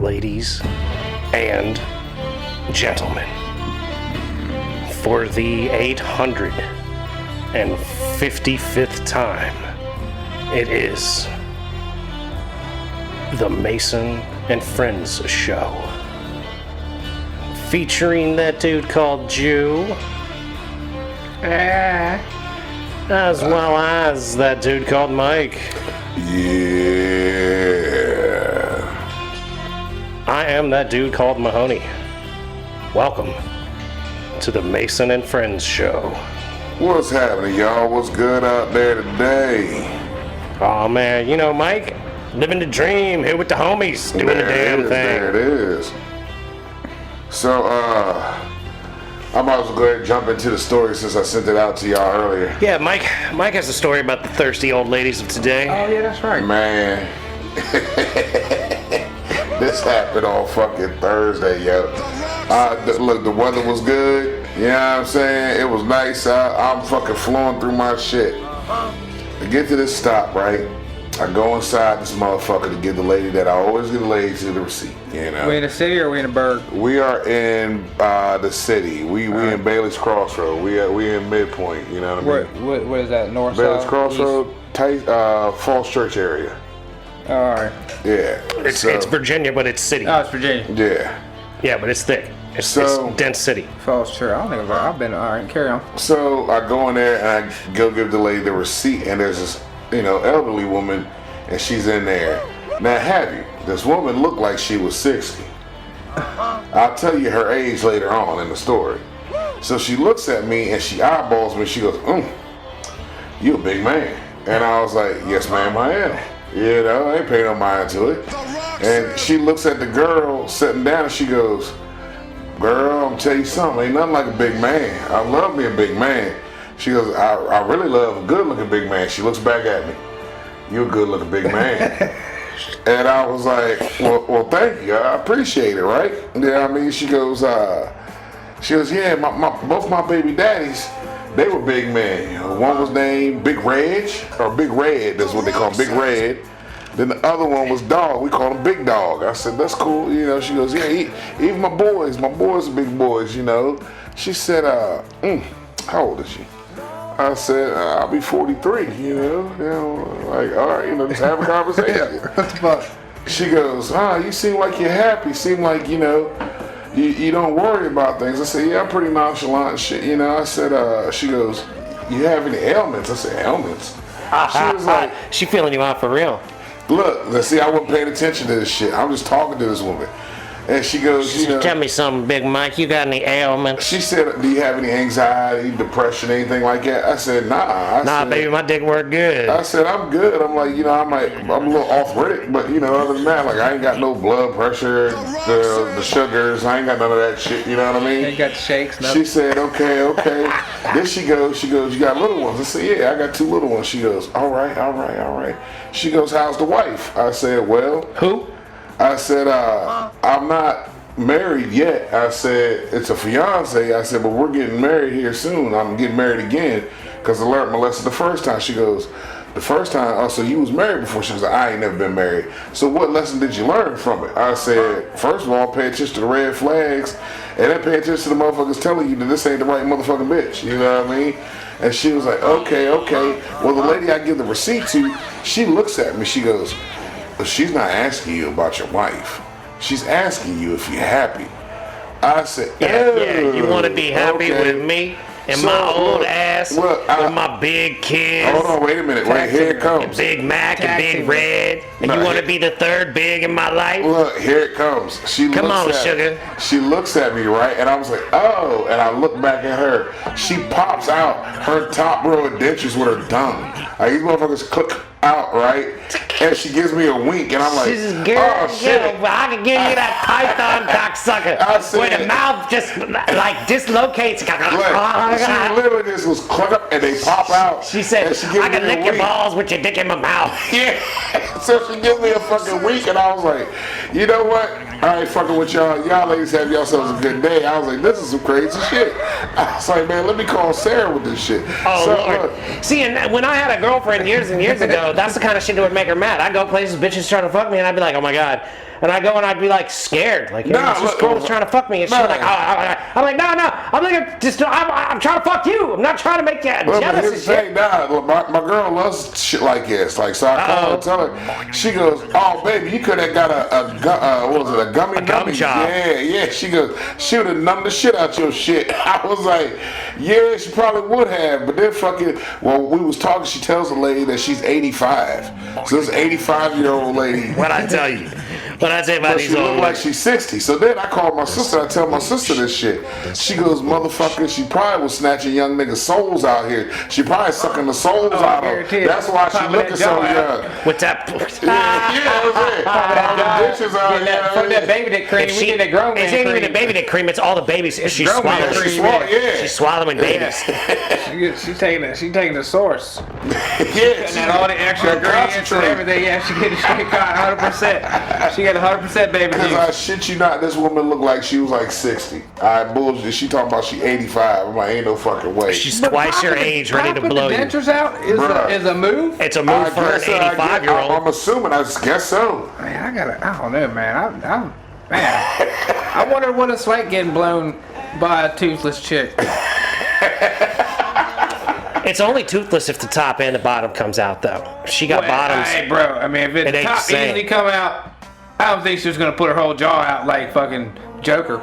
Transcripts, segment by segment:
ladies and gentlemen, for the 855th time, it is the Mason and Friends Show, featuring that dude called Jew, as well as that dude called Mike. Yeah. I am that dude called Mahoney. Welcome to the Mason and Friends Show. What's happening, y'all? What's good out there today? Oh man, you know, Mike, living the dream here with the homies, doing the damn thing. There it is. So, I might as well go ahead and jump into the story since I sent it out to y'all earlier. Yeah, Mike has a story about the thirsty old ladies of today. Oh yeah, that's right. Man. This happened on fucking Thursday, yo. Look, the weather was good. You know what I'm saying? It was nice. I'm fucking flowing through my shit. To get to this stop, right? I go inside this motherfucker to give the lady that I always give the lady to the receipt. You know. We in the city or we in the burg? We are in the city. We in Bailey's Crossroad. We in Midpoint. You know what I mean? What is that? North Bailey's south, Crossroad, Falls Church area. East? All right. Yeah. It's Virginia, but it's city. Oh, it's Virginia. Yeah. Yeah, but it's thick. It's dense city. Falls Church. I don't think I've been. All right, carry on. So I go in there and I go give the lady the receipt, and there's this, elderly woman, and she's in there. Now, have you? This woman looked like she was 60. I'll tell you her age later on in the story. So she looks at me and she eyeballs me. She goes, "You a big man?" And I was like, "Yes, ma'am, I am." I ain't paying no mind to it. And she looks at the girl sitting down and she goes, "Girl, I'm tell you something, ain't nothing like a big man. I love me a big man." She goes, I really love a good looking big man." She looks back at me. "You a good looking big man." And I was like, well, thank you. I appreciate it, right? Yeah, I mean, she goes, "Yeah, both my baby daddies, they were big men. One was named Big Reg, or Big Red, that's what they call him, Big Red. Then the other one was Dog. We call him Big Dog." I said, "That's cool." She goes, "Yeah, even my boys are big boys, She said, "How old is she?" I said, "I'll be 43, like, all right, just have a conversation." What the fuck? She goes, "You seem like you're happy. Seem like, you don't worry about things." I said, "Yeah, I'm pretty nonchalant and shit." I said, she goes, "You have any ailments?" I said, "Ailments?" She was like, she feeling you out for real. Look, see, I wasn't paying attention to this shit. I'm just talking to this woman. And she goes, "Tell me something, Big Mike. You got any ailments?" She said, "Do you have any anxiety, depression, anything like that?" I said, "Nah." Baby, my dick work good. I said, "I'm good." I'm like, I'm a little off-Rit, but other than that, like, I ain't got no blood pressure, the sugars, I ain't got none of that shit. You know what I mean? Ain't got the shakes, nothing. She said, "Okay." Then she goes, "You got little ones?" I said, "Yeah, I got 2 little ones." She goes, All right. She goes, "How's the wife?" I said, "Well." Who? I said, "I'm not married yet." I said, "It's a fiance." I said, "But we're getting married here soon. I'm getting married again because I learned my lesson the first time." She goes, "The first time? Oh, so you was married before?" She was like, "I ain't never been married." "So what lesson did you learn from it?" I said, "First of all, pay attention to the red flags, and then pay attention to the motherfuckers telling you that this ain't the right motherfucking bitch." You know what I mean? And she was like, okay. Well, the lady I give the receipt to, she looks at me. She goes, "She's not asking you about your wife. She's asking you if you're happy." I said, Yeah, you want to be happy with me and my old ass look, with my big kids? Hold on, wait a minute. Wait, here it comes. Big Mac and Big Red. And you want to be the third big in my life? Look, here it comes. Come on, sugar. She looks at me, right? And I was like, "Oh." And I look back at her. She pops out her top row of dentures with her tongue. Like, these motherfuckers click out, right? And she gives me a wink, and I'm like, She's girl, "Oh, shit." I can give you that python cocksucker where the mouth just like dislocates. Look, she literally just was cluck up and they pop out. She said, "I can lick your balls with your dick in my mouth." Yeah. So she gives me a fucking wink, and I was like, "You know what? I ain't fucking with y'all. Y'all ladies have yourselves a good day." I was like, "This is some crazy shit." I was like, "Man, let me call Sarah with this shit." Oh, Lord. See, and when I had a girlfriend years and years ago, that's the kind of shit that would make her mad. I'd go places, bitches trying to fuck me, and I'd be like, "Oh my God, And I go and I'd be like scared. Like, Nah, this look, girl was trying to fuck me. And she's nah. like, I'm like, no. I'm like, I'm trying to fuck you. I'm not trying to make you Well, but jealous here's and the shit. thing, look, my girl loves shit like this. Like, so I call her and tell her. She goes, "Oh, baby, you could have got what was it, a gummy gum job. Yeah. She goes, she would have numbed the shit out your shit." I was like, yeah, she probably would have. But then fucking, when we was talking, she tells the lady that she's 85. So this 85-year-old lady. What I tell you. What I say about But these she look old like she's 60. So then I called my sister. I tell my sister this shit. She goes, "Motherfucker, she probably was snatching young niggas' souls out here. She probably sucking the souls out of guarantee them. it. That's why she Popping looking that so jaw out. young." with that. All the bitches out Getting that, here. fuck that baby dick cream. If We get that grown man it ain't even cream. the baby dick cream. It's all the babies. She's grown man swallowing. cream. Yeah. She's swallowing babies. She's taking the source. Yeah, And all the extra Her ingredients and concentrate. everything. Yeah, she get it straight caught 100%. She got 100% baby Because juice. I shit you not, this woman looked like she was like 60. I bullshit. She talking about she 85. I'm like, ain't no fucking way. She's twice your age, ready to blow the you. dentures out Bruh. is a move. It's a move for an 85-year-old. I'm assuming. I guess so. Man, I don't know, man. I wonder what it's like getting blown by a toothless chick. It's only toothless if the top and the bottom comes out, though. She got bottoms. Hey, bro. I mean, if It it ain't top the same. easily come out, I don't think she was gonna put her whole jaw out like fucking Joker.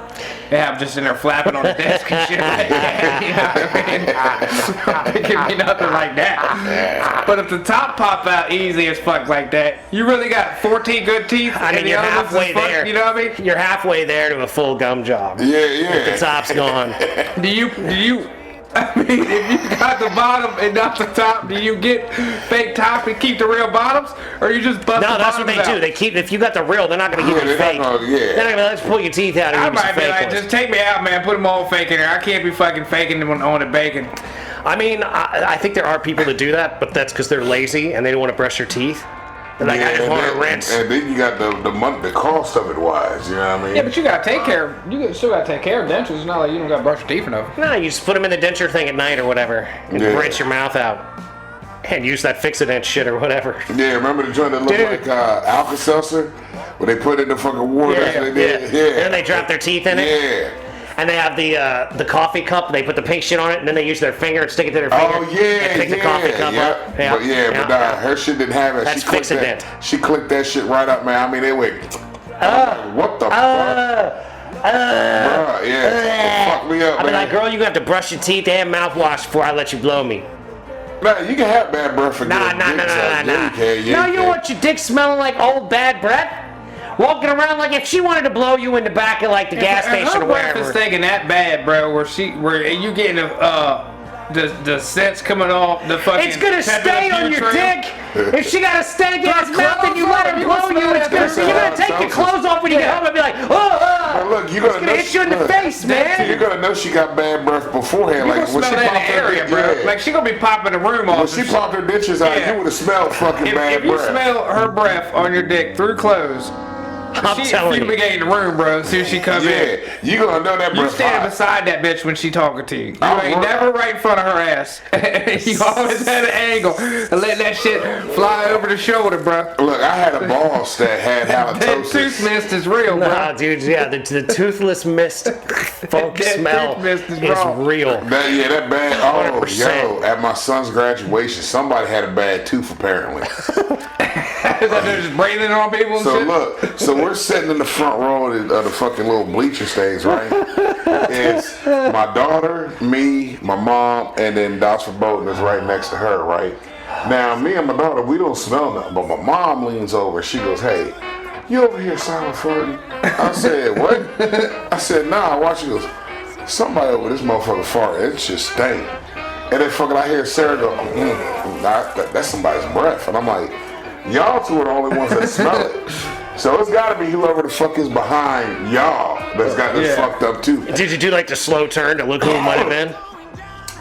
Yeah, I'm just in there flapping on the desk and shit like that. You know what I mean? It could be nothing like that. But if the top pop out easy as fuck like that, you really got 14 good teeth. I mean, and the you're other ones is halfway fuck, there. You know what I mean? You're halfway there to a full gum job. Yeah. The top's gone. Do you? I mean, if you got the bottom and not the top, do you get fake top and keep the real bottoms, or you just bust No, the that's what bottoms they out? do. They keep. If you got the real, they're not going to give Yeah, you they're fake. not gonna- yeah. They're not going to let's pull your teeth out and I give you some might be fake like, ones. just take me out, man. Put them all fake in there. I can't be fucking faking them on the bacon. I mean, I think there are people that do that, but that's because they're lazy and they don't want to brush their teeth. They're like, I just want to rinse. And then you got the money, the cost of it wise. You know what I mean? Yeah, but you gotta take care. Still gotta take care of dentures. It's not like you don't gotta brush your teeth enough. No, you just put them in the denture thing at night or whatever and Yeah. rinse your mouth out. And use that Fix-A-Dent shit or whatever. Yeah, remember the joint that looked Dude. like Alka-Seltzer? Where they put it in the fucking water? That's what they did? And then they drop their teeth in it. Yeah. And they have the coffee cup. They put the pink shit on it, and then they use their finger and stick it to their finger. Oh yeah, and pick the coffee cup yeah. up. But her shit didn't have it. That's she clicked Fix-A-Dent. that. She clicked that shit right up, man. I mean, it went. What the fuck? Bruh, yeah, fuck me up, I'd be man. like, girl, you gonna have to brush your teeth and mouthwash before I let you blow me. Man, you can have bad breath for Nah. good dick, so yeah, you can, No, you you can. want your dick smelling like old bad breath? Walking around like if she wanted to blow you in the back of like the gas station her or breath is wherever. thinking that bad, bro. Where you getting the scents coming off the fucking. It's gonna Pepe stay Le on Pew your trail. dick. If she got a stank ass Put mouth and you clothes let on, her you blow gonna you, smell it's that gonna. You're gonna bitch. take your clothes off when you get home and be like, But look, you're gonna gonna hit you in the face, man. You're gonna know she got bad breath beforehand. You Like gonna when smell she that in popped the her area, dick, bro. yeah. Like she gonna be popping the room off. When she popped her ditches out, Yeah. you would have smelled fucking bad If you breath. smell her breath on your dick through clothes, I'm she telling you. fumigating the room, bro. As soon as she come in. Yeah, you gonna know that You breath standing hot. beside that bitch when she talking to you. You I'm ain't right. never right in front of her ass. You always had an angle and let that shit fly over the shoulder, bro. Look, I had a boss that had That halitosis. tooth mist is real, bro. Nah, dude, yeah, the toothless mist funk That smell tooth mist is is wrong. real. That bad. Oh, 100%. yo, at my son's graduation, somebody had a bad tooth apparently. Is that they're just breathing on people and So shit? look, so we're sitting in the front row of the fucking little bleacher stage, right? It's my daughter, me, my mom, and then Dots Verboten is right next to her, right? Now, me and my daughter, we don't smell nothing, but my mom leans over. She goes, "Hey, you over here silent farting?" I said, "What?" I said, "Nah, watch." She goes, "Somebody over this motherfucker farting. It just stank." And then fucking I hear Sarah go, that's somebody's breath. And I'm like, y'all two are the only ones that smell it. So it's gotta be whoever the fuck is behind y'all that's got this Yeah. fucked up too. Did you do like the slow turn to look who it might have been?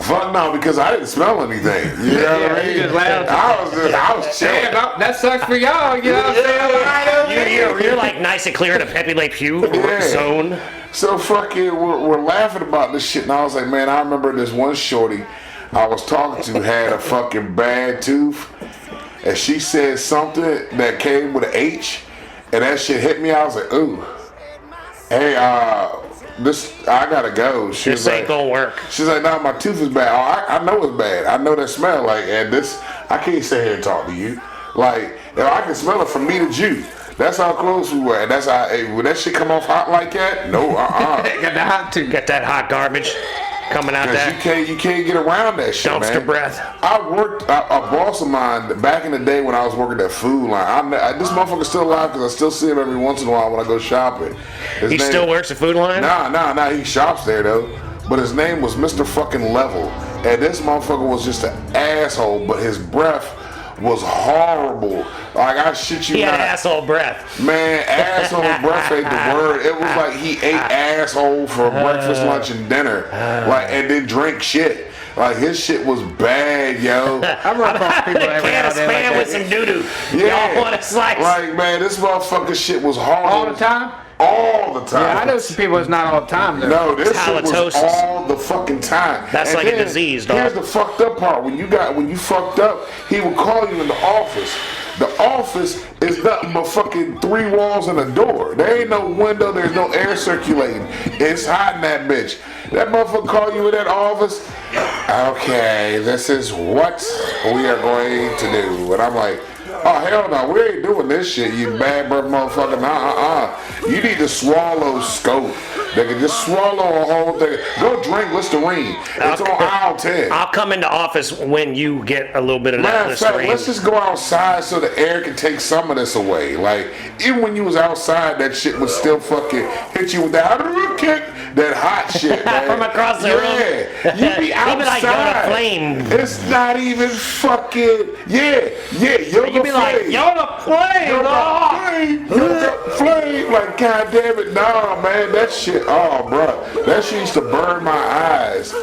Fuck no, because I didn't smell anything. You know what Yeah, I you mean? just laughed. I was chilling. Damn, that sucks for y'all. You know what I'm saying? Right over here. You're like nice and clear in a Pepe Le Pew Yeah. zone. So fucking, we're laughing about this shit, and I was like, man, I remember this one shorty I was talking to had a fucking bad tooth, and she said something that came with an H, and that shit hit me. I was like, ooh, hey, I gotta go. She This was ain't like, gonna work. she's like, nah, my tooth is bad. Oh, I know it's bad. I know that smell. Like, and this, I can't sit here and talk to you. Like, if I can smell it from me to you. That's how close we were. And that's how, hey, would that shit come off hot like that? No, Got the hot tooth. Got that hot garbage coming out Cause there. you can't get around that shit, Dumpster man. breath. I worked a boss of mine back in the day when I was working at Food Line. This motherfucker's still alive because I still see him every once in a while when I go shopping. He still works at Food Line? Nah. He shops there though. But his name was Mr. Fucking Level, and this motherfucker was just an asshole. But his breath was horrible. Like, I shit you He not. had asshole breath. Man, asshole breath ain't the word. It was like he ate asshole for breakfast, lunch, and dinner. Like, and then drink shit. Like, his shit was bad, yo. I run across people every Can now of and then Spam like with that. some doo-doo. Yeah. Y'all want a slice? Like, man, this motherfucker shit was horrible. All the time? All the time. Yeah, I know some people it's not all the time though. No, this shit was Halitosis. all the fucking time. That's And like a then, disease, dog. Here's the fucked up part. When you fucked up, he would call you in the office. The office is nothing but fucking 3 walls and a door. There ain't no window, there's no air circulating. It's hot in that bitch. That motherfucker call you in that office. Okay, this is what we are going to do. And I'm like, oh, hell no, we ain't doing this shit, you bad breath motherfucker. Nah. You need to swallow scope. They can just swallow a whole thing. Go drink Listerine. It's on aisle 10. I'll come into office when you get a little bit of that Matter of fact, Listerine. let's just go outside so the air can take some of this away. Like, even when you was outside, that shit would still fucking hit you with that kick, that hot shit, man. From across the room. Yeah, you be outside. You be like Yoda Flame. It's not even fucking, yeah, Yoda You be like, Flame. Yoda Flame! Yoda Flame. Like, god damn it, nah, man, that shit, oh, bro, that shit used to burn my eyes.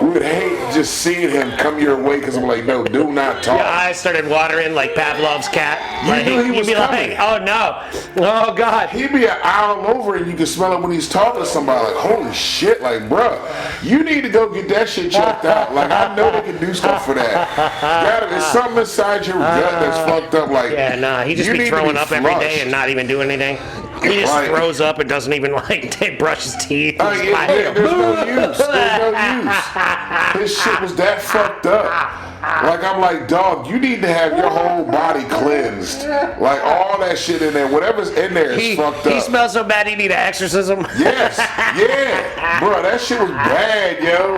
We would hate just seeing him come your way because I'm like, no, do not talk. Your eyes started watering like Pavlov's cat. You Like, knew he you'd was be coming. like, oh no. Oh God. He'd be an aisle over and you can smell it when he's talking to somebody. Like, holy shit, like, bruh, you need to go get that shit checked out. Like, I know they can do stuff for that. There's something inside your gut that's fucked up. Like, Yeah, nah, he just you be need to throwing up every day flushed. and not even doing anything. He just Right. throws up and doesn't even like brush his teeth. Oh, He's yeah, like, there's no use. There's no use. His shit was that fucked up. Like, I'm like, dog, you need to have your whole body cleansed. Like, all that shit in there, whatever's in there is fucked up. He smells so bad he need an exorcism. Yes, yeah, bro, that shit was bad, yo.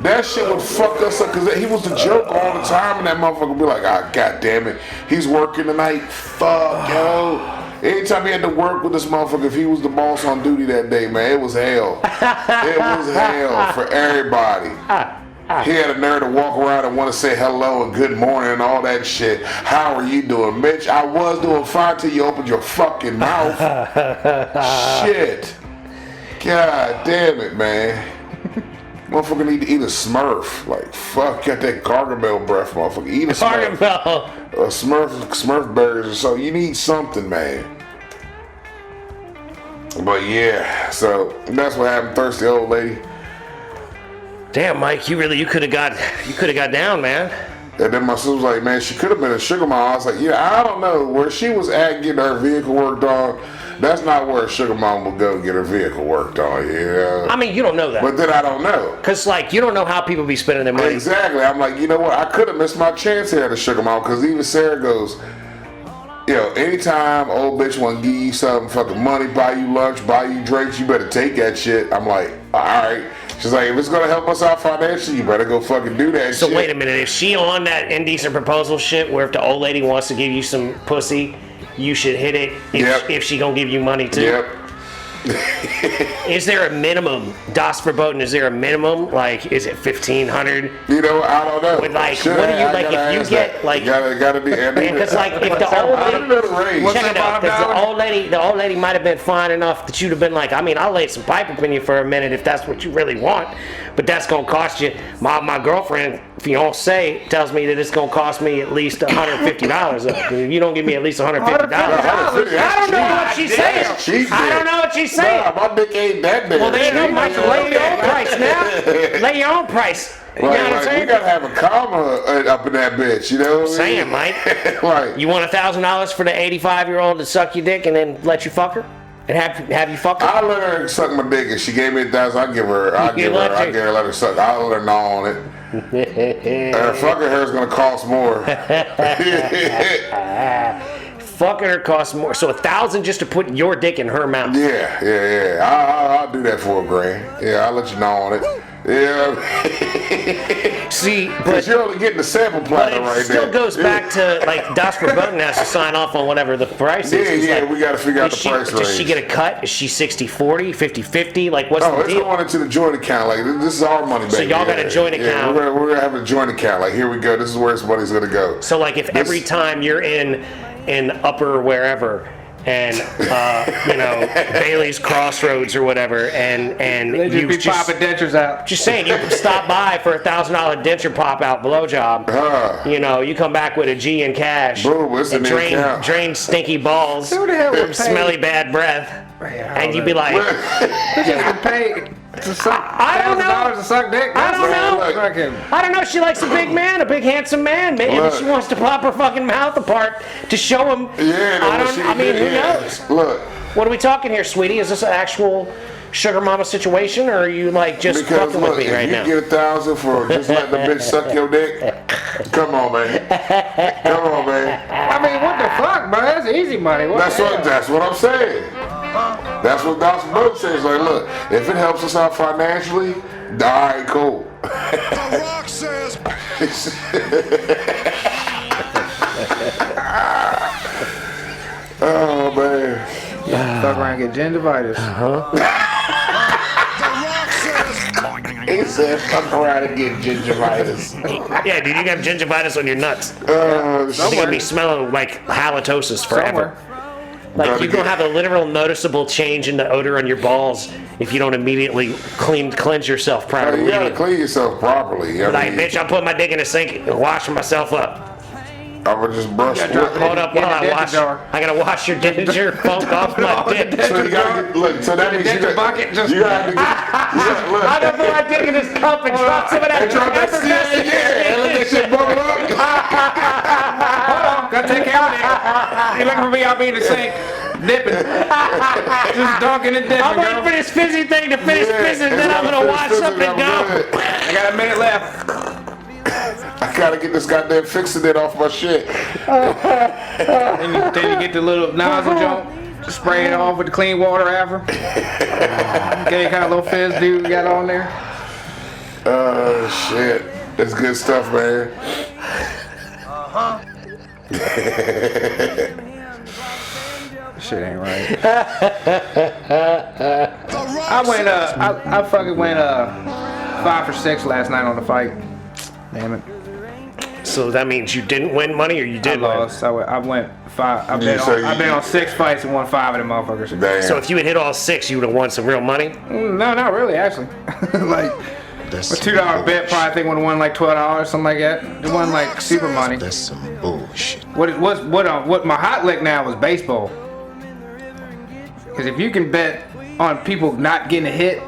That shit would fuck us up because he was the joke all the time, and that motherfucker would be like, ah, god damn it, he's working tonight. Fuck, yo. Anytime he had to work with this motherfucker, if he was the boss on duty that day, man, it was hell. It was hell for everybody. He had a nerve to walk around and want to say hello and good morning and all that shit. How are you doing, Mitch? I was doing fine till you opened your fucking mouth. Shit. God damn it, man. Motherfucker need to eat a Smurf. Like, fuck, got that Gargamel breath, motherfucker. Eat a Smurf. Gargamel. Smurf burgers or so. You need something, man. But yeah, so that's what happened. Thirsty old lady. Damn, Mike, you could have got down, man. And then my sister was like, man, she could have been a sugar mom. I was like, yeah, I don't know. Where she was at getting her vehicle worked on, that's not where a sugar mom would go get her vehicle worked on, yeah. I mean, you don't know that. But then I don't know. Because, like, you don't know how people be spending their money. Exactly. I'm like, you know what? I could have missed my chance here at a sugar mom because even Sarah goes, you know, anytime old bitch want to give you some fucking money, buy you lunch, buy you drinks, you better take that shit. I'm like, all right. She's like, if it's going to help us out financially, you better go fucking do that So shit. wait a minute, if she on that indecent proposal shit where if the old lady wants to give you some pussy, you should hit it if she gonna give you money too? Yep. Is there a minimum? Das Verboten, is there a minimum? Like, is it 1,500? You know, I don't know. With like, Shit, what do you, I like, gotta if you ask get, that. like, Gotta be, because like, if the old I don't lady, know the range. check it out, because the old lady might have been fine enough that you'd have been like, I mean, I'll lay some pipe up in you for a minute if that's what you really want, but that's gonna cost you. My girlfriend fiance tells me that it's gonna cost me at least $150. If you don't give me at least $150, I don't know what she's saying. I don't know what she's saying. Nah, my dick ain't that big. Well, there you go, Mike. Lay your own price now. Lay your own price. You know what I'm Like, we saying? gotta have a comma up in that bitch, you know what I mean? Saying, Mike. Like, You want $1,000 for the 85-year-old to suck your dick and then let you fuck her? And have you fuck her? I let her suck my dick, and she gave me $1,000. I'll give her let her suck. I'll let her know on it. Fucking her is gonna cost more. Fucking her costs more. So $1,000 just to put your dick in her mouth. Yeah. I'll do that for $1,000. Yeah, I'll let you know on it. Yeah. See, Because you're only getting the sample but platter it right still there. goes back to like Das Verboten has to sign off on whatever the price is. It's like, we gotta figure out the price range. does she get a cut? Is she 60-40, 50-50? Like what's Oh, the it's deal? going into the joint account. Like this is our money, baby. So y'all got a joint account. We're gonna have a joint account. Like here we go. This is where this money's gonna go. So like if every time you're in upper wherever and Bailey's Crossroads or whatever and They just you be popping dentures out. just saying you stop by for $1,000 denture pop out blowjob. You come back with a G in cash Boom, it's and in the account. drain stinky balls Who the hell would from pay? smelly bad breath. And you'd be like, Who just would pay to suck I don't know. $1,000 to suck dick? I don't know. Look. Fucking- I don't know. She likes a big man, a big handsome man. Maybe Look. she wants to pop her fucking mouth apart to show him. Yeah. I mean, who knows? Look. What are we talking here, sweetie? Is this an actual sugar mama situation, or are you like just Because fucking look, with me if right you now? get $1,000 for just letting the bitch suck your dick, come on, man. Come on, man. I mean, what the fuck, bro? That's easy money. What the hell? That's what I'm saying. That's what Dawson Boat says. Like, look, if it helps us out financially, all right, cool. The Rock says. Oh man. Fuck around and get gingivitis. The Rock says. He said, "Fuck around and get gingivitis." Yeah, dude, you got gingivitis on your nuts. Oh, You're gonna be smelling like halitosis forever. Somewhere. Like you're gonna have a literal noticeable change in the odor on your balls if you don't immediately cleanse yourself prior to you gotta leaving. clean yourself properly. Like, bitch, I'm putting my dick in the sink and washing myself up. I would just brush. You gotta drop Hold up while I Get in the wash. jar. I gotta wash your denture funk off my dick. So you gotta get, look. So that means you Denture bucket, just- you gotta get. Look. I don't put my dick in this cup and drop some of that. And drop that shit, yeah, and let that shit bubble up. Gotta take care of that. You looking for me? I'll be in the sink, dipping, just dunking and dipping. I'm waiting for Girl. this fizzy thing to finish Yeah, fizzing, and then I'm gonna wash finish up and I'm go. good. I got a minute left. I gotta get this goddamn fixing it off my shit. Then you get the little nozzle jump, just spray it off with the clean water after. Get any kind of little fizz dude you got on there. Oh shit, that's good stuff, man. Shit ain't right. The Rock I went says. I fucking went 5 for 6 last night on the fight. Damn it. So that means you didn't win money, or you I did win? lost. I went 5. I've You been say on, I've been you- on 6 fights and won 5 of them motherfuckers. Damn. So if you had hit all 6, you would have won some real money. No, not really, actually. Like That's a $2 bet, probably think would have won like $12, something like that. It wasn't like super money. That's some bullshit. What my hot lick now was baseball. Because if you can bet on people not getting a hit,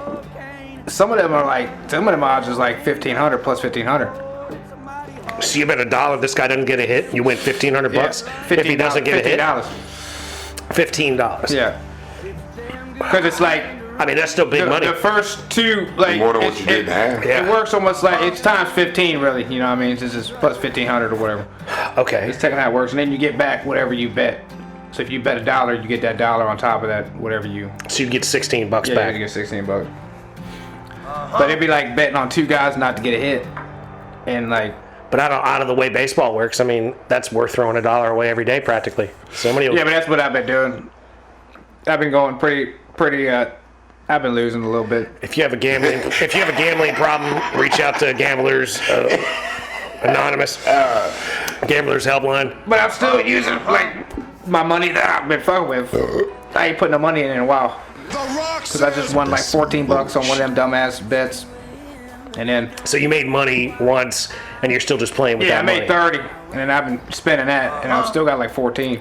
some of them odds is like 1,500 plus 1,500. So you bet $1 this guy doesn't get a hit, you win $1,500 if he doesn't get a hit. $15. Yeah. Because it's like I mean that's still big money. the first two, like More than what you didn't have. Yeah. It works almost like it's times 15, really. You know what I mean? It's just plus 1,500 or whatever. Okay. It's technically how it works, and then you get back whatever you bet. So if you bet $1, you get that dollar on top of that, whatever you. So you get $16 Yeah, back. you get $16. But it'd be like betting on 2 guys not to get a hit, and like. But out of the way baseball works, I mean that's worth throwing $1 away every day practically. Somebody will Yeah, but that's what I've been doing. I've been going pretty. I've been losing a little bit. If you have a gambling problem, reach out to Gamblers Anonymous, Gamblers Helpline. But I'm still using like my money that I've been fucking with. I ain't putting no money in a while. The Rock Cause I just won like $14 on one of them dumbass bets, And then So you made money once, and you're still just playing with yeah, I that made money. 30, and then I've been spending that, and I've still got like 14.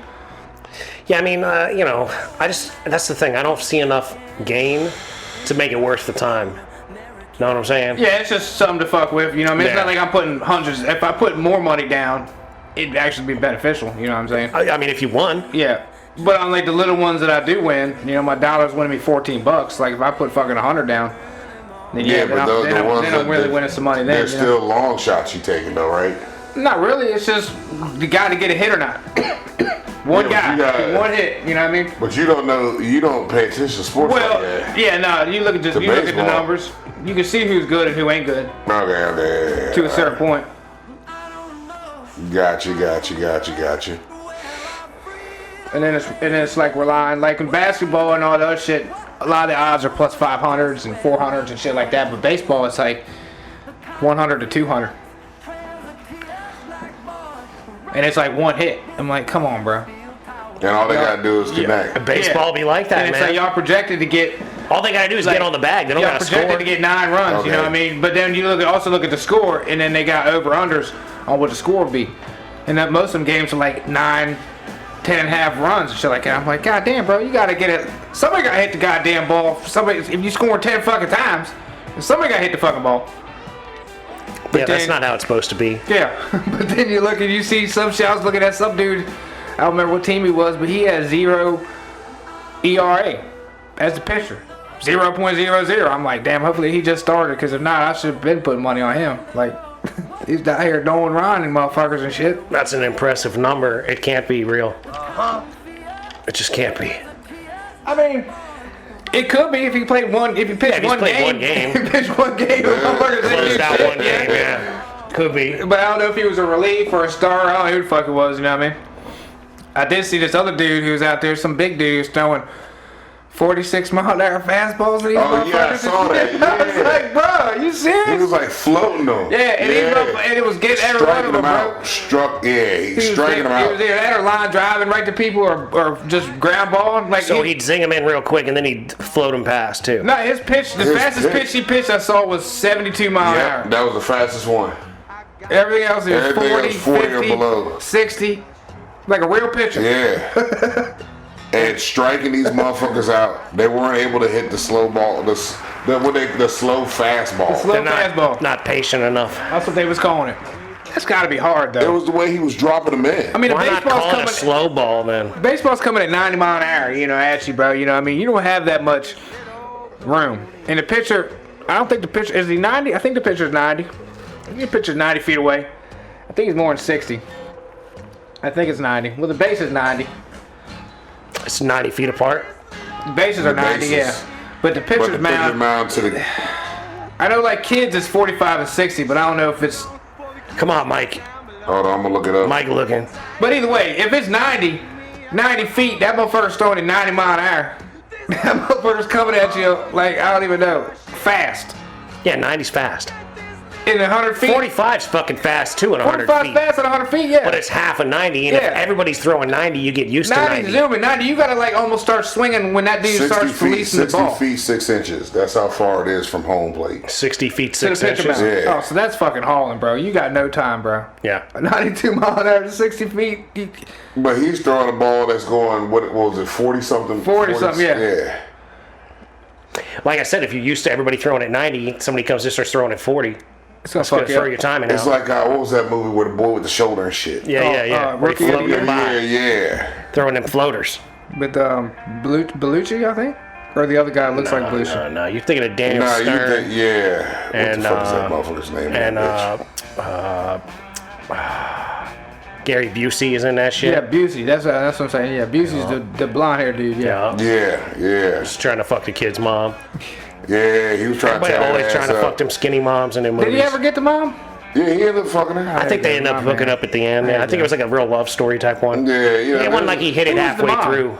Yeah, I mean, that's the thing. I don't see enough gain to make it worth the time. Know what I'm saying? Yeah, it's just something to fuck with. You know, what I mean, it's Yeah. not like I'm putting hundreds. If I put more money down, it'd actually be beneficial. You know what I'm saying? I mean, if you won, Yeah. But on like the little ones that I do win, you know, my dollar's winning me $14. Like if I put fucking 100 down, then Yeah, then but I'm, those then the I'm, ones then I'm that really winning some money. Then There's you know? still long shots you taking though, right? Not really. It's just the guy to get a hit or not. One Yeah, but guy, you got- one hit. You know what I mean? But you don't know. You don't pay attention to sports Well, like that. yeah, no. You look at To you look at the baseball. numbers. You can see who's good and who ain't good Okay. to a certain point. Gotcha. And then it's like relying like in basketball and all that other shit. A lot of the odds are plus 500s and 400s and shit like that. But baseball, it's like 100 to 200. And it's like one hit. I'm like, come on, bro. And all they gotta do is connect. baseball be like that, And it's man. like y'all projected to get All they gotta do is like, get on the bag. They don't y'all gotta projected score. to get 9 runs. You know Okay. what I mean? But then you also look at the score, and then they got over unders on what the score would be. And that most of them games are like 9, 10 and a half runs and shit like that. I'm like, God damn, bro, you gotta get it. Somebody gotta hit the goddamn ball. Somebody, if you score 10 fucking times, somebody gotta hit the fucking ball. Yeah, that's then- not how it's supposed to be. Yeah, but then you look and you see some shit. I was looking at some dude. I don't remember what team he was, but he had 0 ERA as the pitcher, 0.00. I'm like, damn. Hopefully he just started, because if not, I should have been putting money on him. Like, he's out here doing Ron and motherfuckers and shit. That's an impressive number. It can't be real. It just can't be. I mean, it could be if he played one. If he pitched if he's one played game. one game. If he pitched one game. Motherfuckers didn't Closed do out shit, one game, yeah. Could be. But I don't know if he was a relief or a star. I don't know who the fuck it was, you know what I mean? I did see this other dude who was out there, some big dude who's throwing 46-mile-an-hour fastballs at these Oh, yeah, I motherfuckers. saw that, I was yeah. like, bro, are you He serious? was like floating them. Yeah, and, and it was getting every one of striking them, them bro. out. He's He was striking them He out. was either that or line driving right to people or just ground ball. Like So he'd zing him in real quick, and then he'd float him past, too. no, his pitch, the His fastest pitch. pitch he pitched I saw was 72 mile an Yep, hour. that was the fastest one. Everything else is Everything 40, else 40 or 50, below. 60, like a real pitcher. Yeah. And striking these motherfuckers out. They weren't able to hit the slow ball, the slow fastball. Slow They're fastball. not patient enough. That's what they was calling it. That's got to be hard It though. was the way he was dropping them in. I mean, Why the not baseball's call it a coming. slow ball, then? Baseball's coming at 90 mile an hour. You know, at you, bro. You know what I mean? You don't have that much room. And the pitcher, I don't think the pitcher is he 90. I think the pitcher's 90. I think the pitcher's 90 feet away. I think he's more than 60. I think it's 90. Well, the base is 90. It's 90 feet apart. The bases are The 90, bases. yeah. But the but pitcher's the pitcher's mound, mound to the. I know like kids it's 45 and 60, but I don't know if it's. Come on, Mike. Hold on, I'm gonna look it up. Mike looking. But either way, if it's 90 feet, that motherfucker's throwing at 90 mile an hour. That motherfucker's coming at you like, I don't even know, fast. Yeah, 90's fast. In 100 feet. 45's fucking fast, too, at 100 45 feet. fast at 100 feet, yeah. But it's half a 90, and if Yeah. everybody's throwing 90, you get used to 90 90. zooming, 90, you gotta like almost start swinging when that dude 60 starts feet, releasing the 60 ball. feet, 6 inches. That's how far it is from home plate. 60 feet, To the 6 pitcher inches. mound. Yeah. Oh, so that's fucking hauling, bro. You got no time, bro. Yeah. 92 mile an hour to 60 feet. But he's throwing a ball that's going, what was it, 40 something? 40 something, yeah. Yeah. Like I said, if you're used to everybody throwing at 90, somebody comes and starts throwing at 40. It's gonna It's going fuck to you throw up. your timing It's out. like, what was that movie with the boy with the shoulder and shit? Yeah. Where Rookie he of the floating Year. by, Yeah. throwing them floaters. With Belucci, I think? Or the other guy looks like Belushi. No, you're thinking of Daniel Nah, you Stern. think, yeah. What And, the fuck is that motherfucker's name? and Gary Busey is in that shit. Yeah, Busey. That's what I'm saying. Yeah, Busey's the blonde haired dude. Yeah. Yeah. Yeah. Just trying to fuck the kid's mom. Yeah, he was trying Everybody to tear always her trying ass to up. fuck them skinny moms in their movies. Did he ever get the mom? Yeah, he ended up fucking her. I think they end up hooking up at the end. Yeah, I think it was like a real love story type one. Yeah, yeah. It wasn't like he hit it Who was the halfway mom?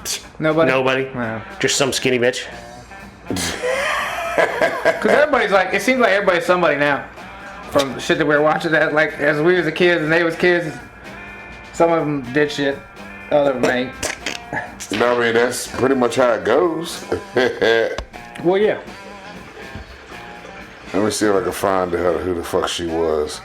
through. Nobody. Nobody. No. Just some skinny bitch. Because everybody's like, it seems like everybody's somebody now. From the shit that we were watching, that like as we was a kids and they was kids, some of them did shit, other than ain't. No, I mean, that's pretty much how it goes. Well, yeah. Let me see if I can find who the fuck she was.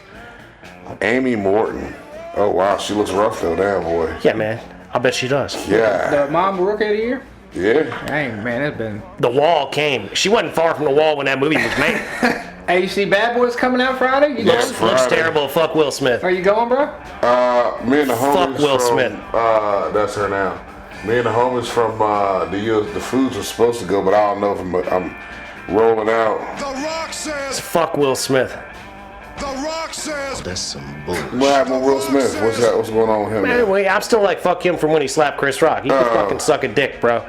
Amy Morton. Oh wow, she looks rough though, damn boy. Yeah, man. I bet she does. Yeah. The mom rookie of the year? Yeah. Dang, man, it's been. The Wall came. She wasn't far from the wall when that movie was made. Hey, you see Bad Boys coming out Friday? You Yes. going? Looks Friday. terrible. Fuck Will Smith. Are you going, bro? Me and the homies Fuck Will from, Smith. That's her now. Me and the homies from the US, the Foods were supposed to go, but I don't know if I'm rolling out. The Rock says. Fuck Will Smith. The Rock says. That's some bullshit. What happened with Will Smith? What's going on with him? Man, wait, I'm still like fuck him from when he slapped Chris Rock. He can fucking suck a dick, bro.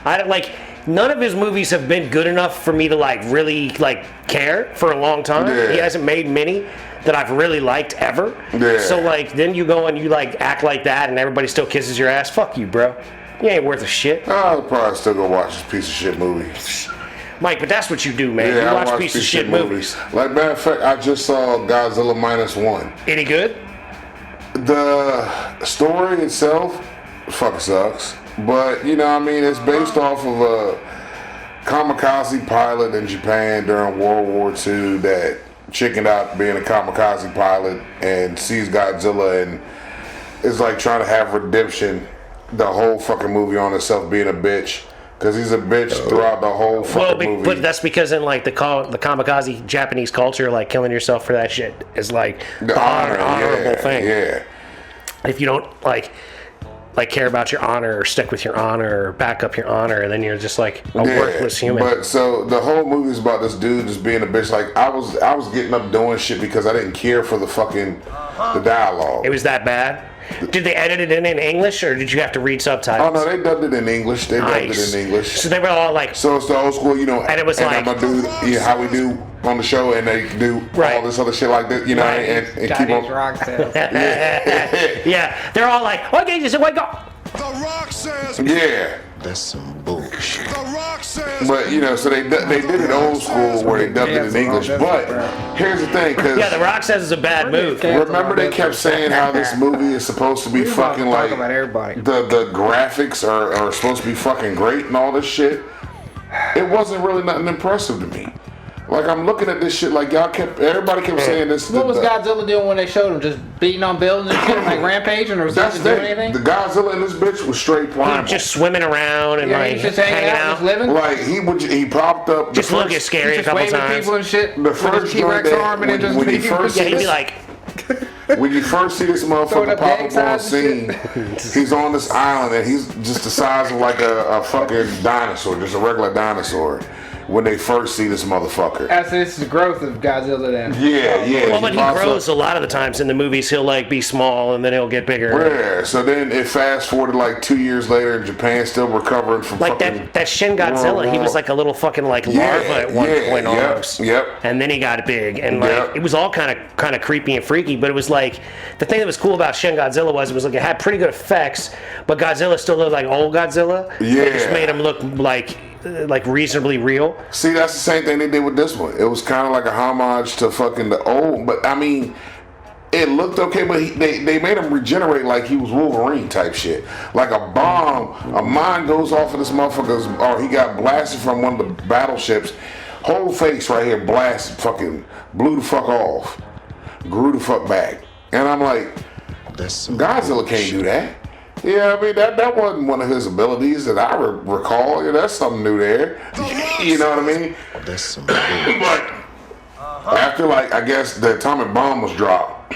I don't like. None of his movies have been good enough for me to like really like care for a long time. Yeah. He hasn't made many that I've really liked ever. Yeah. So like then you go and you like act like that and everybody still kisses your ass. Fuck you, bro. You ain't worth a shit. I'll probably still go watch this piece of shit movie. Mike, but that's what you do, man. Yeah, you I watch piece of shit movies. Like matter of fact, I just saw Godzilla -1. Any good? The story itself, fucking sucks. But you know, what I mean, it's based off of a kamikaze pilot in Japan during World War II that chickened out being a kamikaze pilot and sees Godzilla and is like trying to have redemption. The whole fucking movie on itself being a bitch. Because he's a bitch throughout the whole fucking movie. But that's because in like the kamikaze Japanese culture, like killing yourself for that shit is like the honorable thing. Yeah. If you don't like care about your honor or stick with your honor or back up your honor, then you're just like a worthless human. But so the whole movie is about this dude just being a bitch. Like I was getting up doing shit because I didn't care for the fucking the dialogue. It was that bad. Did they edit it in English or did you have to read subtitles? Oh no, they dubbed it in English. They dubbed it in English. So they were all like, So it's the old school, you know. And it was like- I'm gonna do how we do on the show, and they do Right. all this other shit like this, you know, Right. and keep Chinese on. rock sales. yeah, they're all like, okay, just wake up. The Rock says. Yeah. That's some bullshit. The Rock says. But you know, so they did it old school where they dubbed it in English. But here's the thing, because Yeah, The Rock says it's a bad move. remember they kept saying how this movie is supposed to be fucking talk like about everybody. the graphics are supposed to be fucking great and all this shit. It wasn't really nothing impressive to me. Like I'm looking at this shit, like everybody kept saying this. What was Godzilla doing when they showed him? Just beating on buildings and shit, like rampaging, or was he That's just the doing thing. anything? The Godzilla in this bitch was straight primal. Just swimming around and Yeah, like he's just hanging out, just living. Like he popped up. The just first, looking scary a Just couple waving times. people and shit. The with his first joint T-Rex that- arm and then just when you first Yeah, see he'd be this- like, When you first see this Throwing motherfucker up pop gang up on signs scene, and he's on this island and he's just the size of like a fucking dinosaur, just a regular dinosaur. When they first see this motherfucker. That's this is growth of Godzilla then. Yeah. well, but he pops grows up. a lot of the times in the movies. He'll like be small and then he'll get bigger. Yeah, so then it fast forwarded like 2 years later in Japan, still recovering from Like fucking that Shin Godzilla, he was like a little fucking like larva at one point almost. Yep. And then he got big, and like Yep. it was all kind of creepy and freaky. But it was like the thing that was cool about Shin Godzilla was it was like it had pretty good effects, but Godzilla still looked like old Godzilla. Yeah. It just made him look like reasonably real. See, that's the same thing they did with this one. It was kind of like a homage to fucking the old, but I mean, it looked okay, but they made him regenerate like he was Wolverine type shit. Like a mine goes off of this motherfucker's, or he got blasted from one of the battleships. Whole face right here blasted, fucking blew the fuck off, grew the fuck back. And I'm like, That's some Godzilla can't do that. Yeah, I mean, that wasn't one of his abilities that I recall. Yeah, that's something new there. You know what I mean? That's some bullshit. But after, like, I guess the atomic bomb was dropped,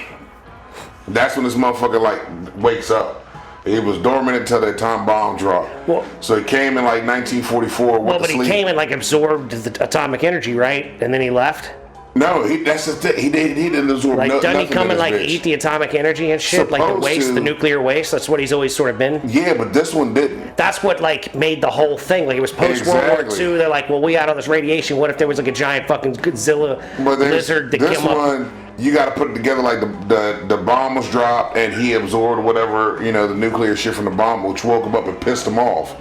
that's when this motherfucker, like, wakes up. He was dormant until the atomic bomb dropped. Well- So he came in, like, 1944 Well, with but the he sleep. came and like absorbed the atomic energy, right? And then he left. No, that's the thing. He didn't absorb Like, doesn't he nothing come in and this like bitch. eat the atomic energy and shit, like the Supposed waste, to. the nuclear waste? That's what he's always sort of been. Yeah, but this one didn't. That's what like made the whole thing. Like it was post World War Exactly. II. They're like, well, we got all this radiation. What if there was like a giant fucking Godzilla But lizard that this came up? one, you got to put it together like the bomb was dropped and he absorbed whatever, you know, the nuclear shit from the bomb, which woke him up and pissed him off.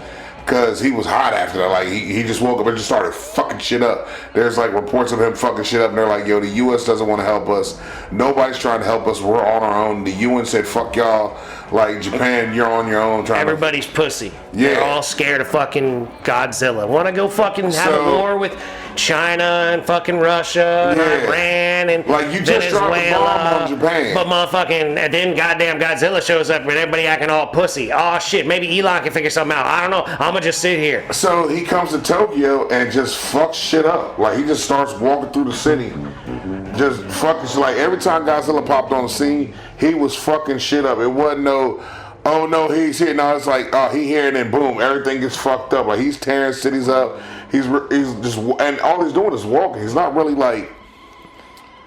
Because he was hot after that. Like, he just woke up and just started fucking shit up. There's, like, reports of him fucking shit up, and they're like, yo, the U.S. doesn't want to help us. Nobody's trying to help us. We're on our own. The UN said, fuck y'all. Like, Japan, you're on your own. Everybody's pussy. Yeah. They're all scared of fucking Godzilla. Want to go fucking have a So- war with China and fucking Russia and Yeah. Iran and Like, you just dropped a Venezuela. bomb on Japan. But motherfucking, and then goddamn Godzilla shows up and everybody acting all pussy. Oh shit, maybe Elon can figure something out. I don't know. I'ma just sit here. So he comes to Tokyo and just fucks shit up. Like, he just starts walking through the city, just fucking shit. Like, every time Godzilla popped on the scene, he was fucking shit up. It wasn't no, oh no, he's here. No, it's like, oh, he here, and then boom, everything gets fucked up. Like, he's tearing cities up. He's just, and all he's doing is walking. He's not really like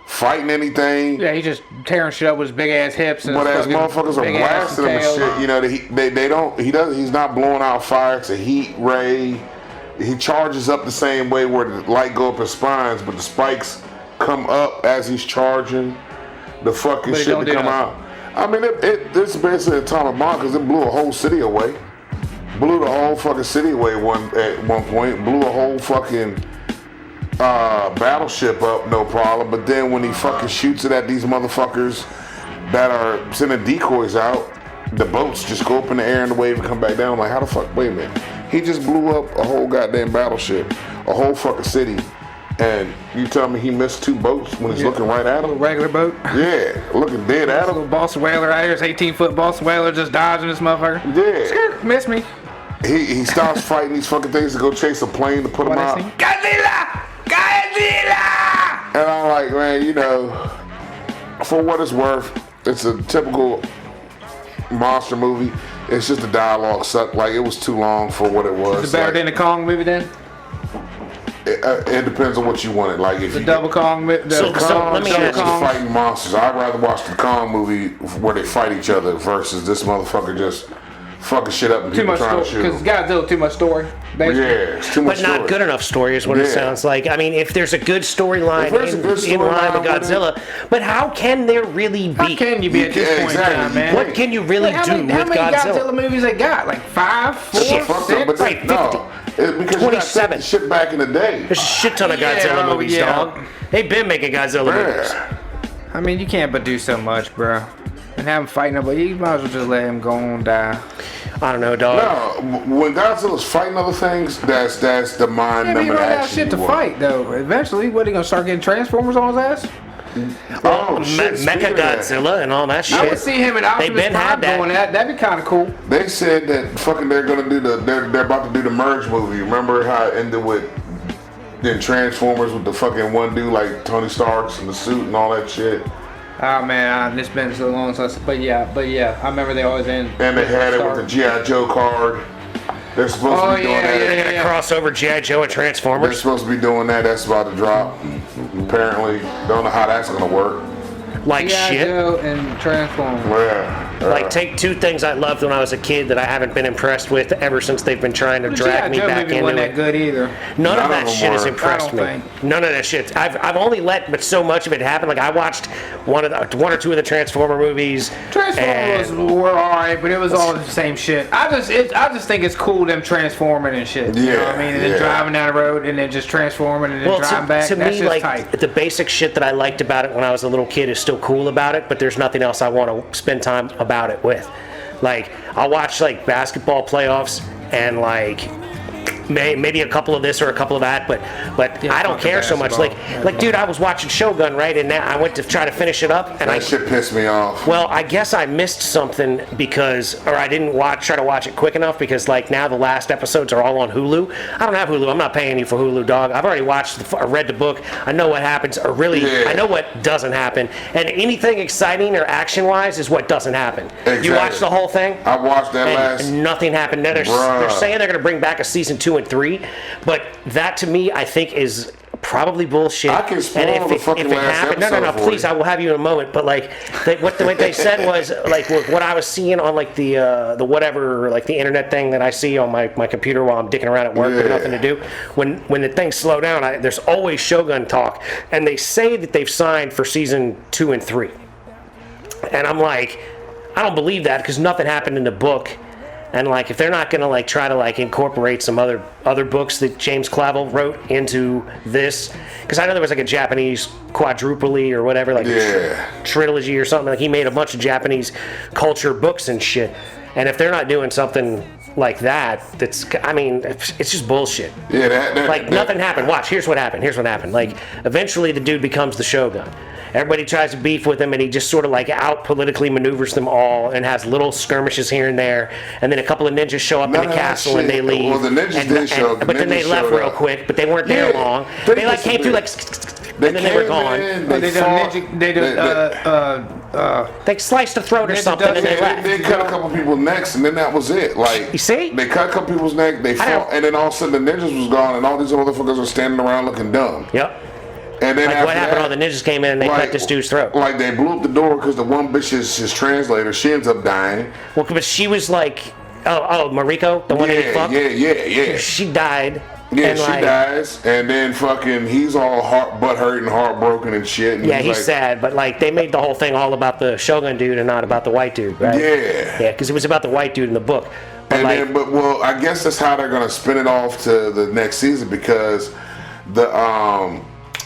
fighting anything. Yeah, he's just tearing shit up with his big ass hips. And But his as fucking motherfuckers are big ass blasting him and tail. shit, you know, he's not blowing out fire. It's a heat ray. He charges up the same way where the light go up his spines, but the spikes come up as he's charging. The fucking But it shit don't to do come nothing. out. I mean, it's basically an atomic bomb because it blew a whole city away. Blew the whole fucking city away at one point. Blew a whole fucking battleship up, no problem. But then when he fucking shoots it at these motherfuckers that are sending decoys out, the boats just go up in the air in the wave and come back down. Like, how the fuck? Wait a minute. He just blew up a whole goddamn battleship, a whole fucking city. And you tell me he missed 2 boats when he's looking right at A him? regular boat. Yeah, looking dead at Little him. boss whaler out here. It's 18-foot boss whaler just dodging this motherfucker. Yeah. Skirt, miss me. He stops fighting these fucking things to go chase a plane to put him What I out. see? Godzilla! Godzilla! And I'm like, man, you know, for what it's worth, it's a typical monster movie. It's just the dialogue sucked. Like, it was too long for what it was. Is it better Like, than the Kong movie then? it depends on what you wanted. Like, if The you double Kong movie? So let me shit ask was you- fighting monsters. I'd rather watch the Kong movie where they fight each other versus this motherfucker just fucking shit up and Too people much trying story. to shoot Because him. Godzilla, too much story. Yeah, Basically. it's too much But not story. good enough story is what it Yeah. sounds like. I mean, if there's a good storyline If there's a good in line storyline with with it- Godzilla, but how can there really be? How can you be at this point in Exactly. time, man? What can you really How do many, with how many Godzilla Godzilla? movies they got? Like 5, 4, Shit. Fucked up, 6? but Right, no, because you got 27. shit back in the day. There's a shit ton of Yeah, Godzilla oh, movies, yeah. dog. They've been making Godzilla movies. Yeah. I mean, you can't but do so much, bro. And have him fighting nobody. You might as well just let him go and die. I don't know, dog. No, when Godzilla's fighting other things, that's the Yeah, but he mind-numbing run out of action. shit to you want. fight, though. Eventually, what, he gonna start getting Transformers on his ass? Oh, shit, Mecha speaking of that, Godzilla and all that shit. I would see him and Optimus been had Prime that. doing that. That'd be kind of cool. They said that fucking they're gonna do they're about to do the merge movie. Remember how it ended with then Transformers with the fucking one dude like Tony Stark's in the suit and all that shit, Oh man, it's been so long since. But yeah, I remember they always end. and they had it with the G.I. Joe card. They're supposed Oh, to be doing yeah, that. yeah. Crossover G.I. Joe and They're Transformers. supposed to be doing that. That's about to drop. Apparently, don't know how that's gonna work. Like G.I. shit. Joe and Transformers. Yeah. Like, take 2 things I loved when I was a kid that I haven't been impressed with ever since they've been trying to The drag G.I. me Joe back movie into wasn't that it. good either. None of None that of them shit has were. impressed I me. don't None of that shit. I've only let but so much of it happen. Like, I watched one or two of the Transformer movies. Transformers and- were alright, but it was all the same shit. I just think it's cool them transforming and shit. You know what I mean? And then Yeah. driving down the road and then just transforming and then Well, driving back. to That's me, just like, tight. the basic shit that I liked about it when I was a little kid is still cool about it, but there's nothing else I want to spend time about it with. Like, I'll watch, like, basketball playoffs and, like, maybe a couple of this or a couple of that, but Yeah, I don't fucking care so much. Like, basketball. dude, I was watching Shogun, right, and now I went to try to finish it up, and That shit pissed me off. well, I guess I missed something or I didn't try to watch it quick enough because, like, now the last episodes are all on Hulu. I don't have Hulu. I'm not paying you for Hulu, dog. I've already read the book. I know what happens, or really, Yeah. I know what doesn't happen. And anything exciting or action-wise is what doesn't happen. You Exactly. watch the whole thing? I watched that last. And nothing happened. Now they're Bruh. saying they're going to bring back a season 2 and 3, but that to me, I think, is probably bullshit. I can spoil And the fucking last happened, no, episode for please, you. I will have you in a moment. But like, what they said was like what I was seeing on like the whatever, like the internet thing that I see on my computer while I'm dicking around at work with Yeah. nothing to do. When the things slow down, there's always Shogun talk, and they say that they've signed for season 2 and 3, and I'm like, I don't believe that because nothing happened in the book. And like, if they're not gonna like try to like incorporate some other books that James Clavell wrote into this, because I know there was like a Japanese quadruply or whatever, like Yeah. trilogy or something. Like he made a bunch of Japanese culture books and shit. And if they're not doing something like that. I mean, it's just bullshit. Yeah, that Nothing happened. Watch, here's what happened. Like, eventually the dude becomes the Shogun. Everybody tries to beef with him, and he just sort of like out politically maneuvers them all and has little skirmishes here and there. And then a couple of ninjas show up in the castle and they leave. Well, the ninjas did show up. But then they left real quick, but they weren't there long. They like came through like, and then they were gone. They sliced the throat or something, and they left. They cut a couple people's necks, and then that was it. Like, you see, they cut a couple people's necks. They fought, and then all of a sudden the ninjas was gone, and all these motherfuckers were standing around looking dumb. Yep. And then like what happened? All the ninjas came in and they cut this dude's throat. Like they blew up the door because the one bitch is his translator. She ends up dying. Well, but she was like, Mariko, the one that he fucked. Yeah. She died. Yeah, she dies, and then fucking he's all butthurt and heartbroken and shit. And yeah, he's sad, but like they made the whole thing all about the Shogun dude and not about the white dude, right? Yeah, because it was about the white dude in the book. But well, I guess that's how they're gonna spin it off to the next season because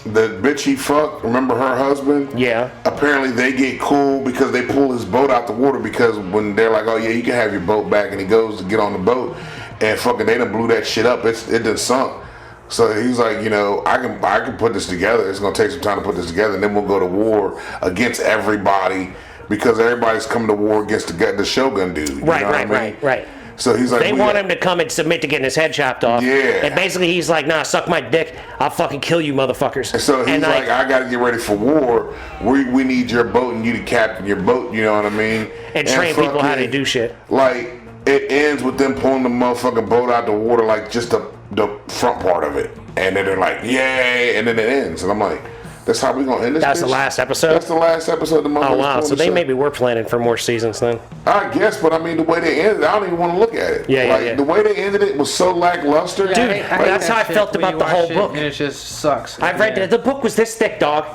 the bitch he fucked, remember her husband? Yeah. Apparently they get cool because they pull his boat out the water because when they're like, oh yeah, you can have your boat back, and he goes to get on the boat, and fucking they done blew that shit up. It done sunk. So he's like, I can put this together. It's gonna take some time to put this together, and then we'll go to war against everybody because everybody's coming to war against the Shogun dude. Right. So he's like, they want him to come and submit to getting his head chopped off. Yeah. And basically he's like, nah, suck my dick. I'll fucking kill you motherfuckers. And so he's like, I gotta get ready for war. We need your boat and you to captain your boat, you know what I mean? And train people how to do shit. Like, it ends with them pulling the motherfucking boat out the water, like just the front part of it. And then they're like, yay, and then it ends. And I'm like, that's how we gonna end this. That's the last episode? That's the last episode of the motherfucker. Oh wow, so they maybe were planning for more seasons then. I guess, but I mean the way they ended, I don't even want to look at it. Yeah. The way they ended it was so lackluster. Dude, that's how I felt about the whole book. And it just sucks. I've read it. The book was this thick, dog.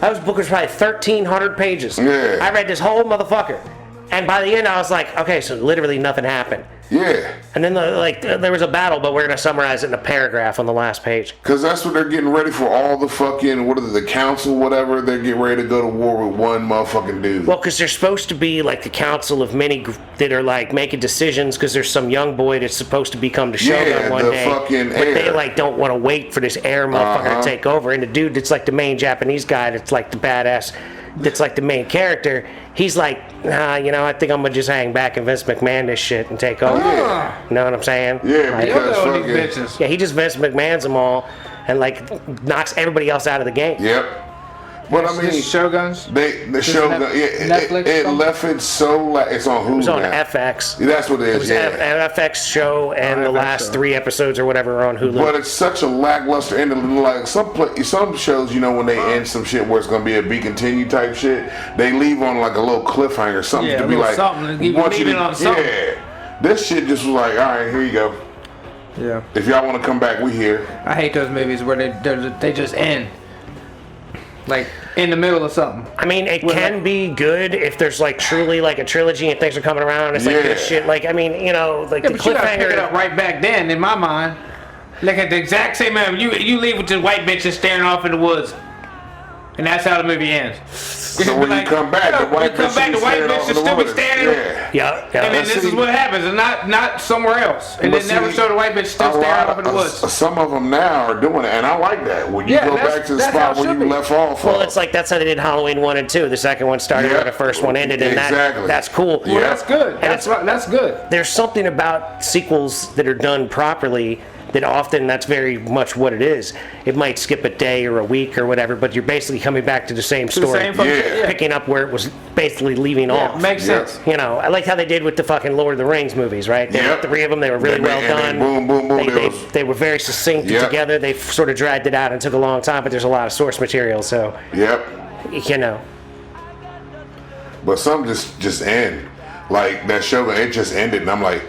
That book was probably 1,300 pages. Yeah. I read this whole motherfucker. And by the end, I was like, okay, so literally nothing happened. Yeah. And then there was a battle, but we're gonna summarize it in a paragraph on the last page. Cause that's what they're getting ready for. All the fucking the council, whatever. They're getting ready to go to war with one motherfucking dude. Well, because they're supposed to be like the council of many that are like making decisions. Because there's some young boy that's supposed to become the Shogun one day. Fucking but heir. they like don't want to wait for this heir motherfucker to take over. And the dude that's like the main Japanese guy, that's like the badass, that's like the main character. He's like, nah, I think I'm gonna just hang back and Vince McMahon this shit and take over. Yeah. You know what I'm saying? Yeah, like, because he just Vince McMahon's them all and like knocks everybody else out of the game. Yep. But I mean, Shoguns. The Shogun. Netflix. It left it so it's on Hulu. It was on now. FX. Yeah, that's what it is. It was an FX show, and the last 3 episodes or whatever are on Hulu. But it's such a lackluster ending. Like some shows, when they end some shit where it's gonna be a be continued type shit, they leave on like a little cliffhanger, something to be like, want you to on something. Yeah. This shit just was like, all right, here you go. Yeah. If y'all want to come back, we here. I hate those movies where they just end. Like in the middle of something. I mean, it can be good if there's like truly like a trilogy and things are coming around. And it's like this shit. Like I mean, like the but you gotta cliffhanger. pick it up right back then. In my mind, like at the exact same moment, you leave with this white bitch just staring off in the woods, and that's how the movie ends. So when you come back, the white bitch is still standing. Yeah. And then this is what happens, and not somewhere else. And then never show the white bitch still staring off in the woods. Some of them now are doing it, and I like that. When you go back to the spot where you left off. Well, it's like that's how they did Halloween 1 and 2. The second one started where the first one ended, and that's cool. Well, that's good. That's good. There's something about sequels that are done properly that often that's very much what it is. It might skip a day or a week or whatever, but you're basically coming back to the same story, picking up where it was basically leaving off. Makes sense. I like how they did with the fucking Lord of the Rings movies, right? There were 3 of them. They were really well done. Boom, boom, boom. They were very succinct together. They sort of dragged it out and took a long time, but there's a lot of source material, so But some just end. Like that show, it just ended, and I'm like,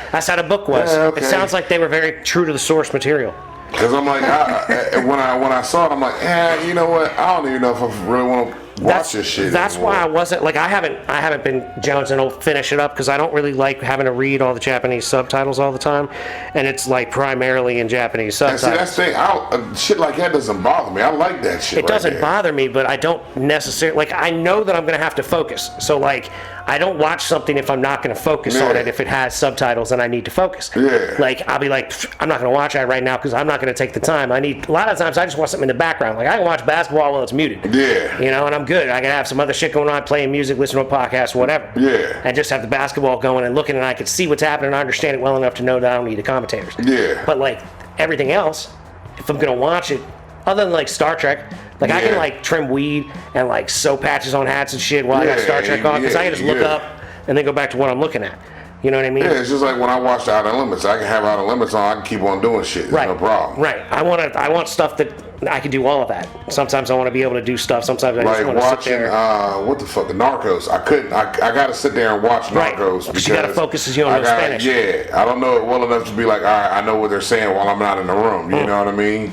that's how the book was. It sounds like they were very true to the source material. Because I'm like, when I saw it, I'm like, you know what? I don't even know if I really want to watch this shit. That's anymore. why I wasn't like I haven't been jonesing to finish it up because I don't really like having to read all the Japanese subtitles all the time, and it's like primarily in Japanese subtitles. And see, that's the thing. Shit like that doesn't bother me. I like that shit. It doesn't bother me, but I don't necessarily like. I know that I'm gonna have to focus, so like I don't watch something if I'm not going to focus on Yeah. it. If it has subtitles and I need to focus, Yeah. like I'll be like, I'm not going to watch that right now because I'm not going to take the time. A lot of times I just want something in the background. Like I can watch basketball while it's muted. Yeah. You know, and I'm good. I can have some other shit going on, playing music, listen to a podcast, whatever. Yeah. And just have the basketball going and looking, and I can see what's happening and understand it well enough to know that I don't need the commentators. Yeah. But like everything else, if I'm gonna watch it, other than like Star Trek, like I can Yeah. like trim weed and like sew patches on hats and shit while I got Yeah, Star Trek on, because I can just look yeah. up and then go back to what I'm looking at. You know what I mean? Yeah, it's just like when I watch the Outer Limits. I can have Outer Limits on. I can keep on doing shit. There's Right. no problem. Right. I want stuff that I can do all of that. Sometimes I want to be able to do stuff. Sometimes I just Like want to sit watching, there. what the fuck, Narcos. I couldn't. I got to sit there and watch Right. Narcos Because you gotta focus as you don't know Spanish. Yeah, I don't know it well enough to be like, all right, I know what they're saying while I'm not in the room. You know what I mean?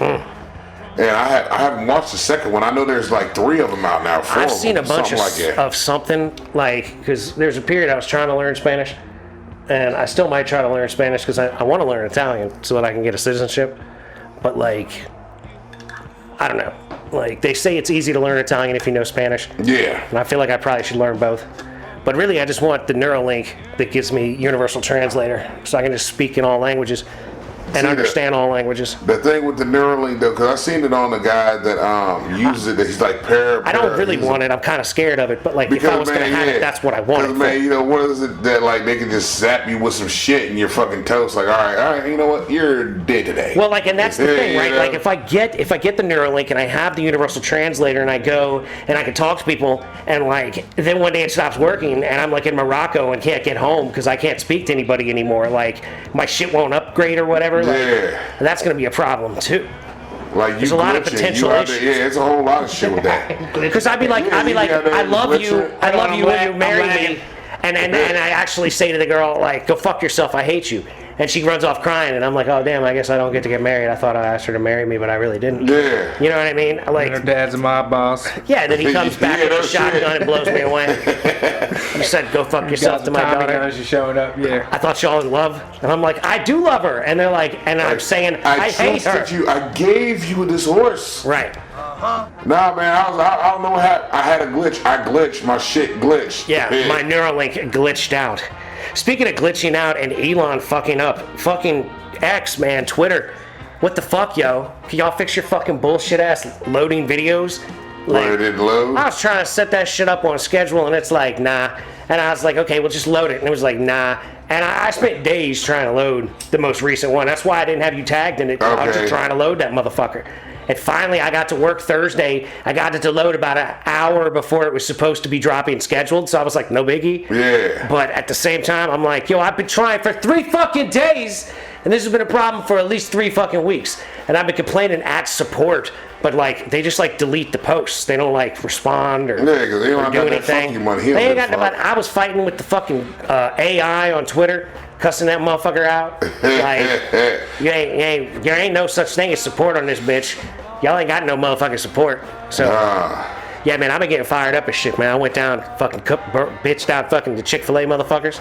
And I haven't watched the second one. I know there's like 3 of them out now. 4 I've of seen a them, bunch something like that. of something like, because there's a period I was trying to learn Spanish, and I still might try to learn Spanish because I want to learn Italian so that I can get a citizenship. But like, I don't know. Like they say it's easy to learn Italian if you know Spanish, Yeah. and I feel like I probably should learn both. But really, I just want the Neuralink that gives me Universal Translator so I can just speak in all languages and See, understand all languages. The thing with the Neuralink though, because I seen it on the guy that uses it. That he's like I don't really want it. I'm kind of scared of it. But like, if I was going to have it, that's what I want. Because man, you know what is it that like they can just zap you with some shit and you're fucking toast. Like, all right, you know what? You're dead today. Well, like, and that's the Yeah, thing, you right? know? Like, if I get the Neuralink and I have the Universal Translator and I go and I can talk to people, and like, then one day it stops working and I'm like in Morocco and can't get home because I can't speak to anybody anymore. Like, my shit won't upgrade or whatever. Like, Yeah. that's gonna be a problem too. Like There's a lot of glitching, potential you out there- issues. Yeah, it's a whole lot of shit with that. Because I'd be like, Yeah, you gotta I love you, glitch I love I'm you when lag- you marry I'm me, lagging. and I actually say to the girl like, go fuck yourself, I hate you, and she runs off crying, and I'm like, oh damn, I guess I don't get to get married. I thought I asked her to marry me, but I really didn't. Yeah. You know what I mean? Like, Her dad's a mob boss. yeah, and then he comes back Yeah, with a no shotgun shit. and blows me away. You said, go fuck yourself Got to the my Tommy daughter. guns, you showing up. Yeah. I thought y'all in love, and I'm like, I do love her, and they're like, and I'm saying, I hate her. trusted you. I gave you this horse. Right. Nah, man, I don't know what happened. I had a glitch. I glitched. My shit glitched. Yeah, my Neuralink glitched out. Speaking of glitching out and Elon fucking up, fucking X, man, Twitter. What the fuck, yo? Can y'all fix your fucking bullshit ass loading videos? Where it didn't load. I was trying to set that shit up on schedule and it's like, nah. And I was like, okay, well just load it. And it was like, nah. And I spent days trying to load the most recent one. That's why I didn't have you tagged in it. I was Okay. just trying to load that motherfucker. And finally, I got to work Thursday. I got it to load about an hour before it was supposed to be dropping scheduled. So I was like, no biggie. Yeah. But at the same time, I'm like, yo, I've been trying for 3 fucking days, and this has been a problem for at least 3 fucking weeks. And I've been complaining at support, but like, they just like delete the posts. They don't like respond or, Yeah, 'cause they don't or got do that anything. funky money. He They ain't don't got give a nobody. fuck. I was fighting with the fucking AI on Twitter, cussing that motherfucker out. Like, you ain't no such thing as support on this bitch. Y'all ain't got no motherfucking support. So. Yeah, man, I've been getting fired up as shit, man. I went down, fucking bitched out fucking the Chick-fil-A motherfuckers.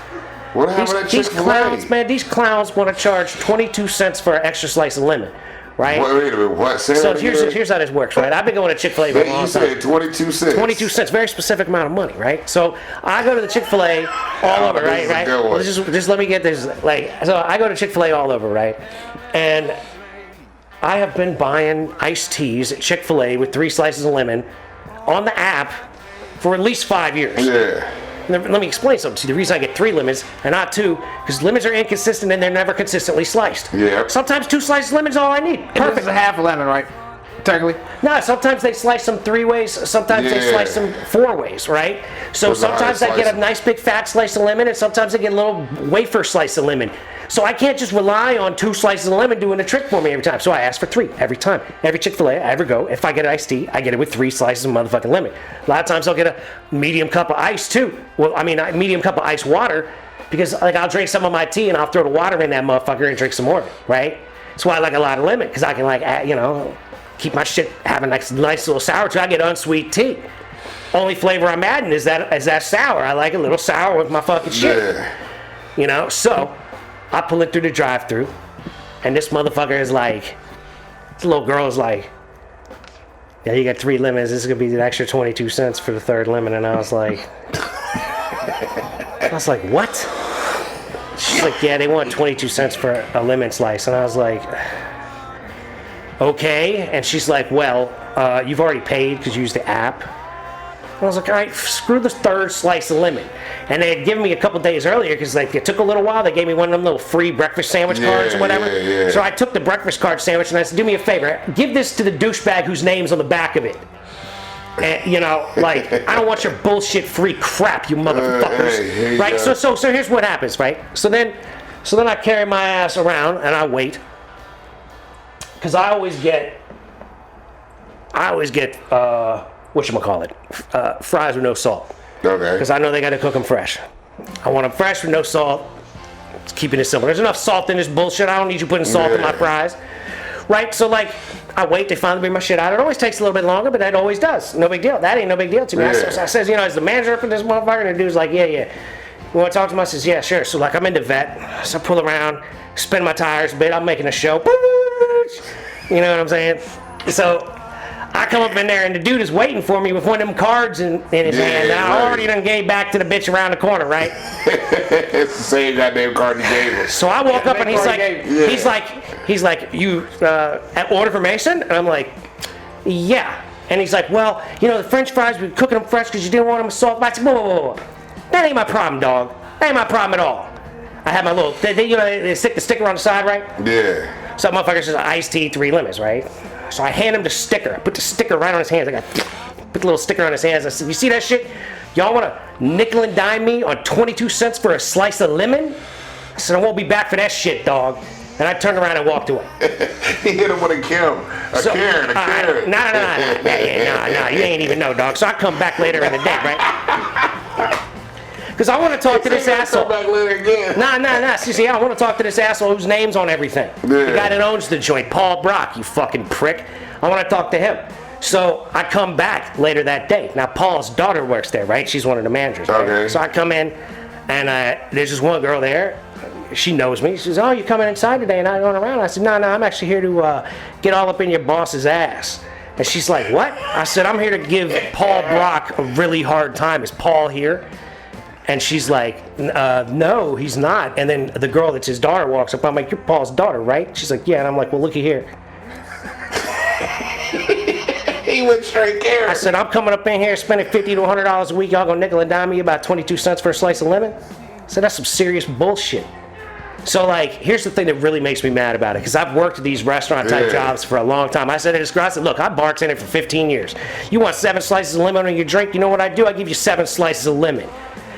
What happened at These Chick-fil-A? clowns, man, these clowns want to charge 22 cents for an extra slice of lemon, right? Wait a minute. What? Say So that here's again? how this works, right? I've been going to Chick-fil-A for a You long said time. 22 cents. 22 cents, very specific amount of money, right? So I go to the Chick-fil-A all over, this right? is a Right? good one. Well, just let me get this, like, so I go to Chick-fil-A all over, right? And I have been buying iced teas at Chick-fil-A with 3 slices of lemon on the app for at least 5 years. Yeah. Let me explain something to you. The reason I get 3 lemons and not 2, because lemons are inconsistent and they're never consistently sliced. Yeah. Sometimes 2 slices of lemon's all I need. This is Perfect. a half a lemon, right? Technically. No, sometimes they slice them 3 ways. Sometimes they Yeah. slice them 4 ways, right? So Those are how sometimes they I get slice a nice big fat slice of lemon, and sometimes I get a little wafer slice of lemon. So I can't just rely on 2 slices of lemon doing the trick for me every time. So I ask for 3 every time. Every Chick-fil-A I ever go, if I get an iced tea, I get it with 3 slices of motherfucking lemon. A lot of times I'll get a medium cup of ice too. Well, I mean, a medium cup of ice water, because like I'll drink some of my tea and I'll throw the water in that motherfucker and drink some more of it, right? That's why I like a lot of lemon, because I can like, keep my shit having nice little sour too. I get unsweet tea. Only flavor I'm adding is that sour. I like a little sour with my fucking shit. Yeah. So I pull it through the drive-thru, and this motherfucker is like, this little girl is like, yeah, you got 3 lemons. This is gonna be the extra 22 cents for the 3rd lemon. And I was like, was like, what? She's like, yeah, they want 22 cents for a lemon slice. And I was like, okay. And she's like, well, you've already paid because you used the app. And I was like, all right, screw the third slice of lemon. And they had given me a couple days earlier because like it took a little while. They gave me one of them little free breakfast sandwich cards or whatever. Yeah. So I took the breakfast card sandwich and I said, do me a favor, give this to the douchebag whose name's on the back of it. And, you know, like, I don't want your bullshit free crap, you motherfuckers. Hey, right? So here's what happens, right? So then I carry my ass around and I wait. Because I always get whatchamacallit, fries with no salt. Okay. Because I know they got to cook them fresh. I want them fresh with no salt. It's keeping it simple. There's enough salt in this bullshit. I don't need you putting salt in my fries. Right? So, like, I wait. They finally bring my shit out. It always takes a little bit longer, but that always does. No big deal. That ain't no big deal to me. Yeah. I says, you know, as the manager for this motherfucker, and the dude's like, yeah. You want to talk to him? I says, yeah, sure. So, like, I'm in the vet. So I pull around, spin my tires a bit. I'm making a show. You know what I'm saying? So I come up in there, and the dude is waiting for me with one of them cards in his hand. And I already done gave back to the bitch around the corner, right? It's the same goddamn card you gave us. So I walk up, and he's like, you order for Mason? And I'm like, yeah. And he's like, well, you know, the French fries, we're cooking them fresh because you didn't want them with salt. I said, whoa. That ain't my problem, dog. That ain't my problem at all. I have my little, they stick the sticker on the side, right? Yeah. So that motherfucker says iced tea, 3 lemons, right? So I hand him the sticker. I put the sticker right on his hands. I put the little sticker on his hands. I said, you see that shit? Y'all want to nickel and dime me on 22 cents for a slice of lemon? I said, I won't be back for that shit, dog. And I turned around and walked away. He hit him with a Karen. Nah, you ain't even know, dog. So I come back later in the day, right? Because I want to talk to this asshole. Back later again. Nah. See, I want to talk to this asshole whose name's on everything. Yeah. The guy that owns the joint, Paul Brock, you fucking prick. I want to talk to him. So I come back later that day. Now, Paul's daughter works there, right? She's one of the managers. Right? Okay. So I come in, and there's this one girl there. She knows me. She says, oh, you coming inside today and not going around? I said, no, I'm actually here to get all up in your boss's ass. And she's like, what? I said, I'm here to give Paul Brock a really hard time. Is Paul here? And she's like, no, he's not. And then the girl that's his daughter walks up. I'm like, you're Paul's daughter, right? She's like, yeah. And I'm like, well, looky here. He went straight Karen. I said, I'm coming up in here spending $50 to $100 a week. Y'all gonna nickel and dime me about 22 cents for a slice of lemon? I said, that's some serious bullshit. So, like, here's the thing that really makes me mad about it, because I've worked at these restaurant-type jobs for a long time. I said to this girl, I said, look, I bartended for 15 years. You want 7 slices of lemon on your drink? You know what I do? I give you 7 slices of lemon.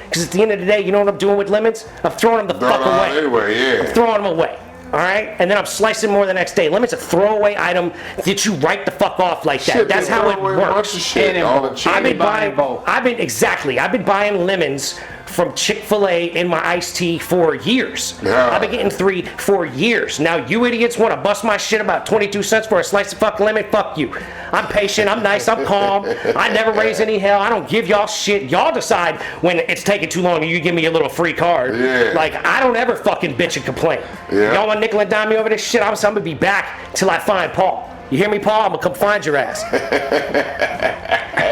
Because at the end of the day, you know what I'm doing with lemons? I'm throwing them the fuck away. Anyway, I'm throwing them away. All right? And then I'm slicing more the next day. Lemon's a throwaway item that you write the fuck off like that. Shit, That's how it works. I've been buying lemons from Chick-fil-A in my iced tea for years. Yeah. I've been getting 3 for years. Now you idiots want to bust my shit about 22 cents for a slice of fucking lemon? Fuck you. I'm patient, I'm nice, I'm calm. I never raise any hell. I don't give y'all shit. Y'all decide when it's taking too long and you give me a little free card. Yeah. Like, I don't ever fucking bitch and complain. Yeah. Y'all want nickel and dime me over this shit? I'm gonna be back till I find Paul. You hear me, Paul? I'm gonna come find your ass.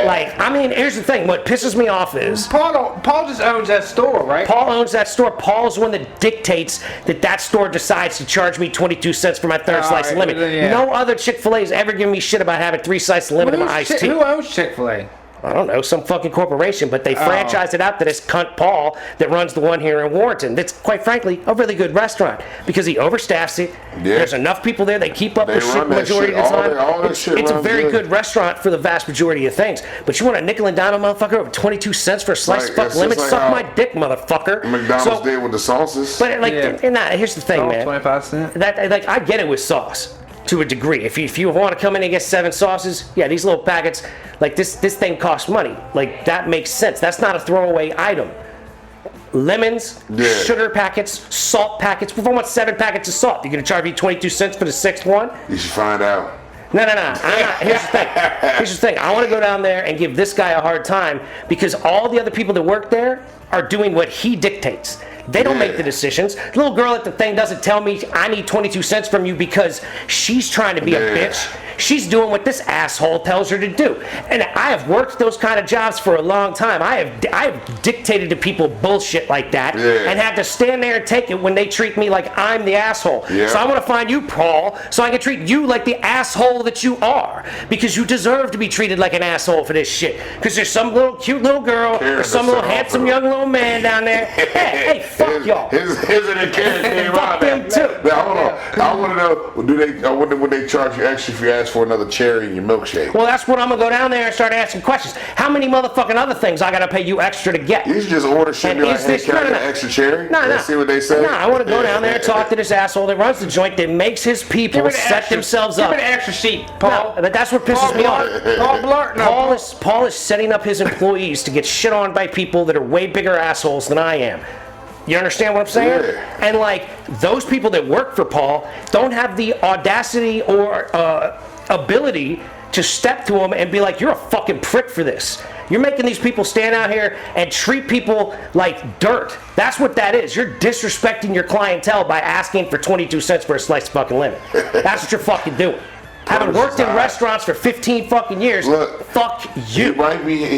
Like, I mean, here's the thing. What pisses me off is Paul just owns that store, right? Paul owns that store. Paul's the one that dictates that store decides to charge me 22 cents for my third slice of lemon. Yeah. No other Chick-fil-A has ever given me shit about having 3 slices of lemon in my iced tea. Who owns Chick-fil-A? I don't know, some fucking corporation, but they franchised it out to this cunt Paul that runs the one here in Warrenton. That's, quite frankly, a really good restaurant because he overstaffs it. Yeah. There's enough people there. They keep up They with shit run the that majority shit. of the time. All that shit It's a runs very good. good restaurant for the vast majority of things. But you want a nickel and dime a motherfucker over 22 cents for a slice of fucking lemon? like Suck how my dick, motherfucker. McDonald's did with the sauces. But like, Yeah. here's the thing, man. 25 cents. That like I get it with sauce to a degree. If you want to come in and get 7 sauces, yeah, these little packets, like this thing costs money. Like that makes sense. That's not a throwaway item. Lemons, sugar packets, salt packets. If I want 7 packets of salt, you're gonna charge me 22 cents for the 6th one? You should find out. No. I'm not. Here's the thing. I want to go down there and give this guy a hard time because all the other people that work there are doing what he dictates. They don't Yeah. make the decisions. The little girl at the thing doesn't tell me I need 22 cents from you because she's trying to be a Yeah. bitch. She's doing what this asshole tells her to do. And I have worked those kind of jobs for a long time. I have dictated to people bullshit like that Yeah. and had to stand there and take it when they treat me like I'm the asshole. Yeah. So I want to find you, Paul, so I can treat you like the asshole that you are. Because you deserve to be treated like an asshole for this shit. Because there's some little cute little girl Karen or some little herself, handsome bro. young little man down there. Hey, fuck y'all. His and Karen came Fuck out. them too. Now, hold on. I want to know, I wonder would they charge you extra if you ask for another cherry in your milkshake? Well, that's what I'm gonna go down there and start asking questions. How many motherfucking other things I gotta pay you extra to get? You should just order shit and be And like, is hey, this- can I no, get no, an no. extra cherry? No, Let's see what they say. No, I want to go down there and talk to this asshole that runs the joint that makes his people Give me the set extra- themselves give up. me the extra sheet, Paul. No, but that's what pisses Paul me off. Blart. Paul Blart. No, Paul is setting up his employees to get shit on by people that are way bigger assholes than I am. You understand what I'm saying? Yeah. And like those people that work for Paul don't have the audacity or ability to step to him and be like, "You're a fucking prick for this. You're making these people stand out here and treat people like dirt." That's what that is. You're disrespecting your clientele by asking for 22 cents for a slice of fucking lemon. That's what you're fucking doing. Having worked in restaurants for 15 fucking years, Look, fuck He you.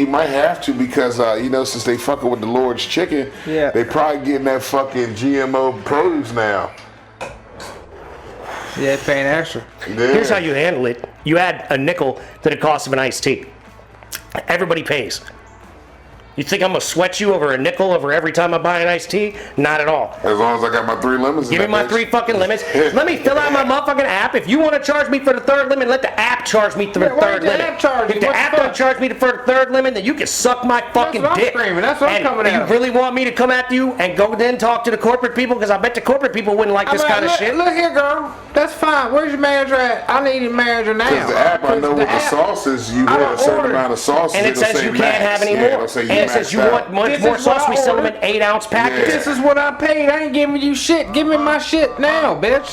might have to because since they fucking with the Lord's chicken, Yeah. they probably getting that fucking GMO produce now. Yeah, it's paying extra. Yeah. Here's how you handle it. You add a nickel to the cost of an iced tea. Everybody pays. You think I'm gonna sweat you over a nickel over every time I buy an iced tea? Not at all. As long as I got my 3 lemons. Give me in my that 3 bitch. fucking lemons. Let me fill out my motherfucking app. If you want to charge me for the 3rd lemon, let the app charge me for the Yeah, why 3rd don't the lemon. app charge If you? the What the app fuck? don't charge me for the 3rd lemon, then you can suck my fucking what I'm dick. screaming. That's what I'm And coming at you him. really want me to come after you and go then talk to the corporate people? Because I bet the corporate people wouldn't like this I'm kind of like, shit. Look here, girl. That's fine. Where's your manager at? I need your manager now. Because the app, I know Because with the app- sauces, you I get a don't certain order. amount of sauces. And it it'll says say you can't max. have any Yeah, more. it'll say And it says maxed you out. want much This more is what sauce. I We sell them in ordered. 8-ounce packages. This is what I paid. I ain't giving you shit. Give me my shit now, bitch.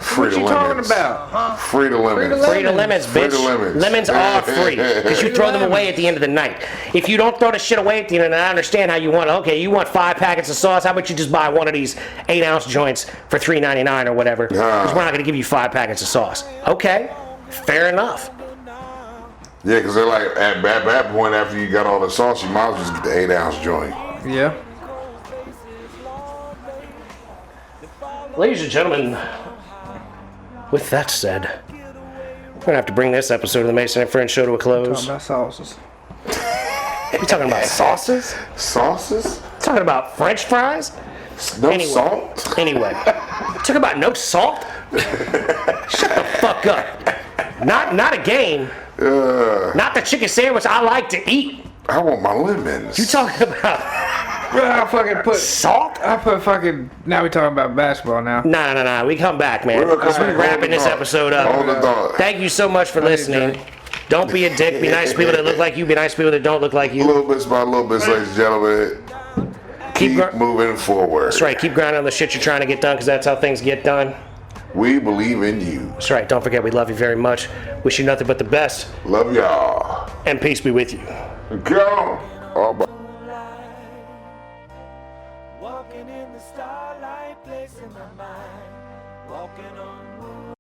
Free What the you talking lemons. about? Free the lemons. Free the lemons, Free bitch. the lemons. Lemons are free because you throw them lemons. away at the end of the night. If you don't throw the shit away at the end of the night, I understand how you want it. Okay, you want 5 packets of sauce. How about you just buy one of these 8-ounce joints for $3.99 or whatever? Because we're not going to give you 5 packets of sauce. Okay, fair enough. Yeah, because they're like, at that point, after you got all the sauce, you might as well just get the 8-ounce joint. Yeah. Ladies and gentlemen, with that said, we're going to have to bring this episode of the Mason and Friends show to a Talking close. about sauces. We talking about sauces? Sauces? Talking about French fries? No Anyway. salt? Anyway, talk about no salt. Shut the fuck up. Not a game. Not the chicken sandwich I like to eat. I want my lemons. You talking about Bro, I fucking put. salt? I put fucking. Now we talking about basketball now. Nah. We come back, man. We're Because we're hold wrapping the this thought. episode Hold the up. thought. Thank you so much for listening. Don't be a dick. Be nice to people that look like you. Be nice to people that don't look like you. Little bits by little bits, ladies and gentlemen. Keep gr- moving forward. That's right. Keep grinding on the shit you're trying to get done because that's how things get done. We believe in you. That's right. Don't forget we love you very much. Wish you nothing but the best. Love y'all. And peace be with you. Go. Oh, bye. Walking in the starlight, placing my mind. Walking on moonlight.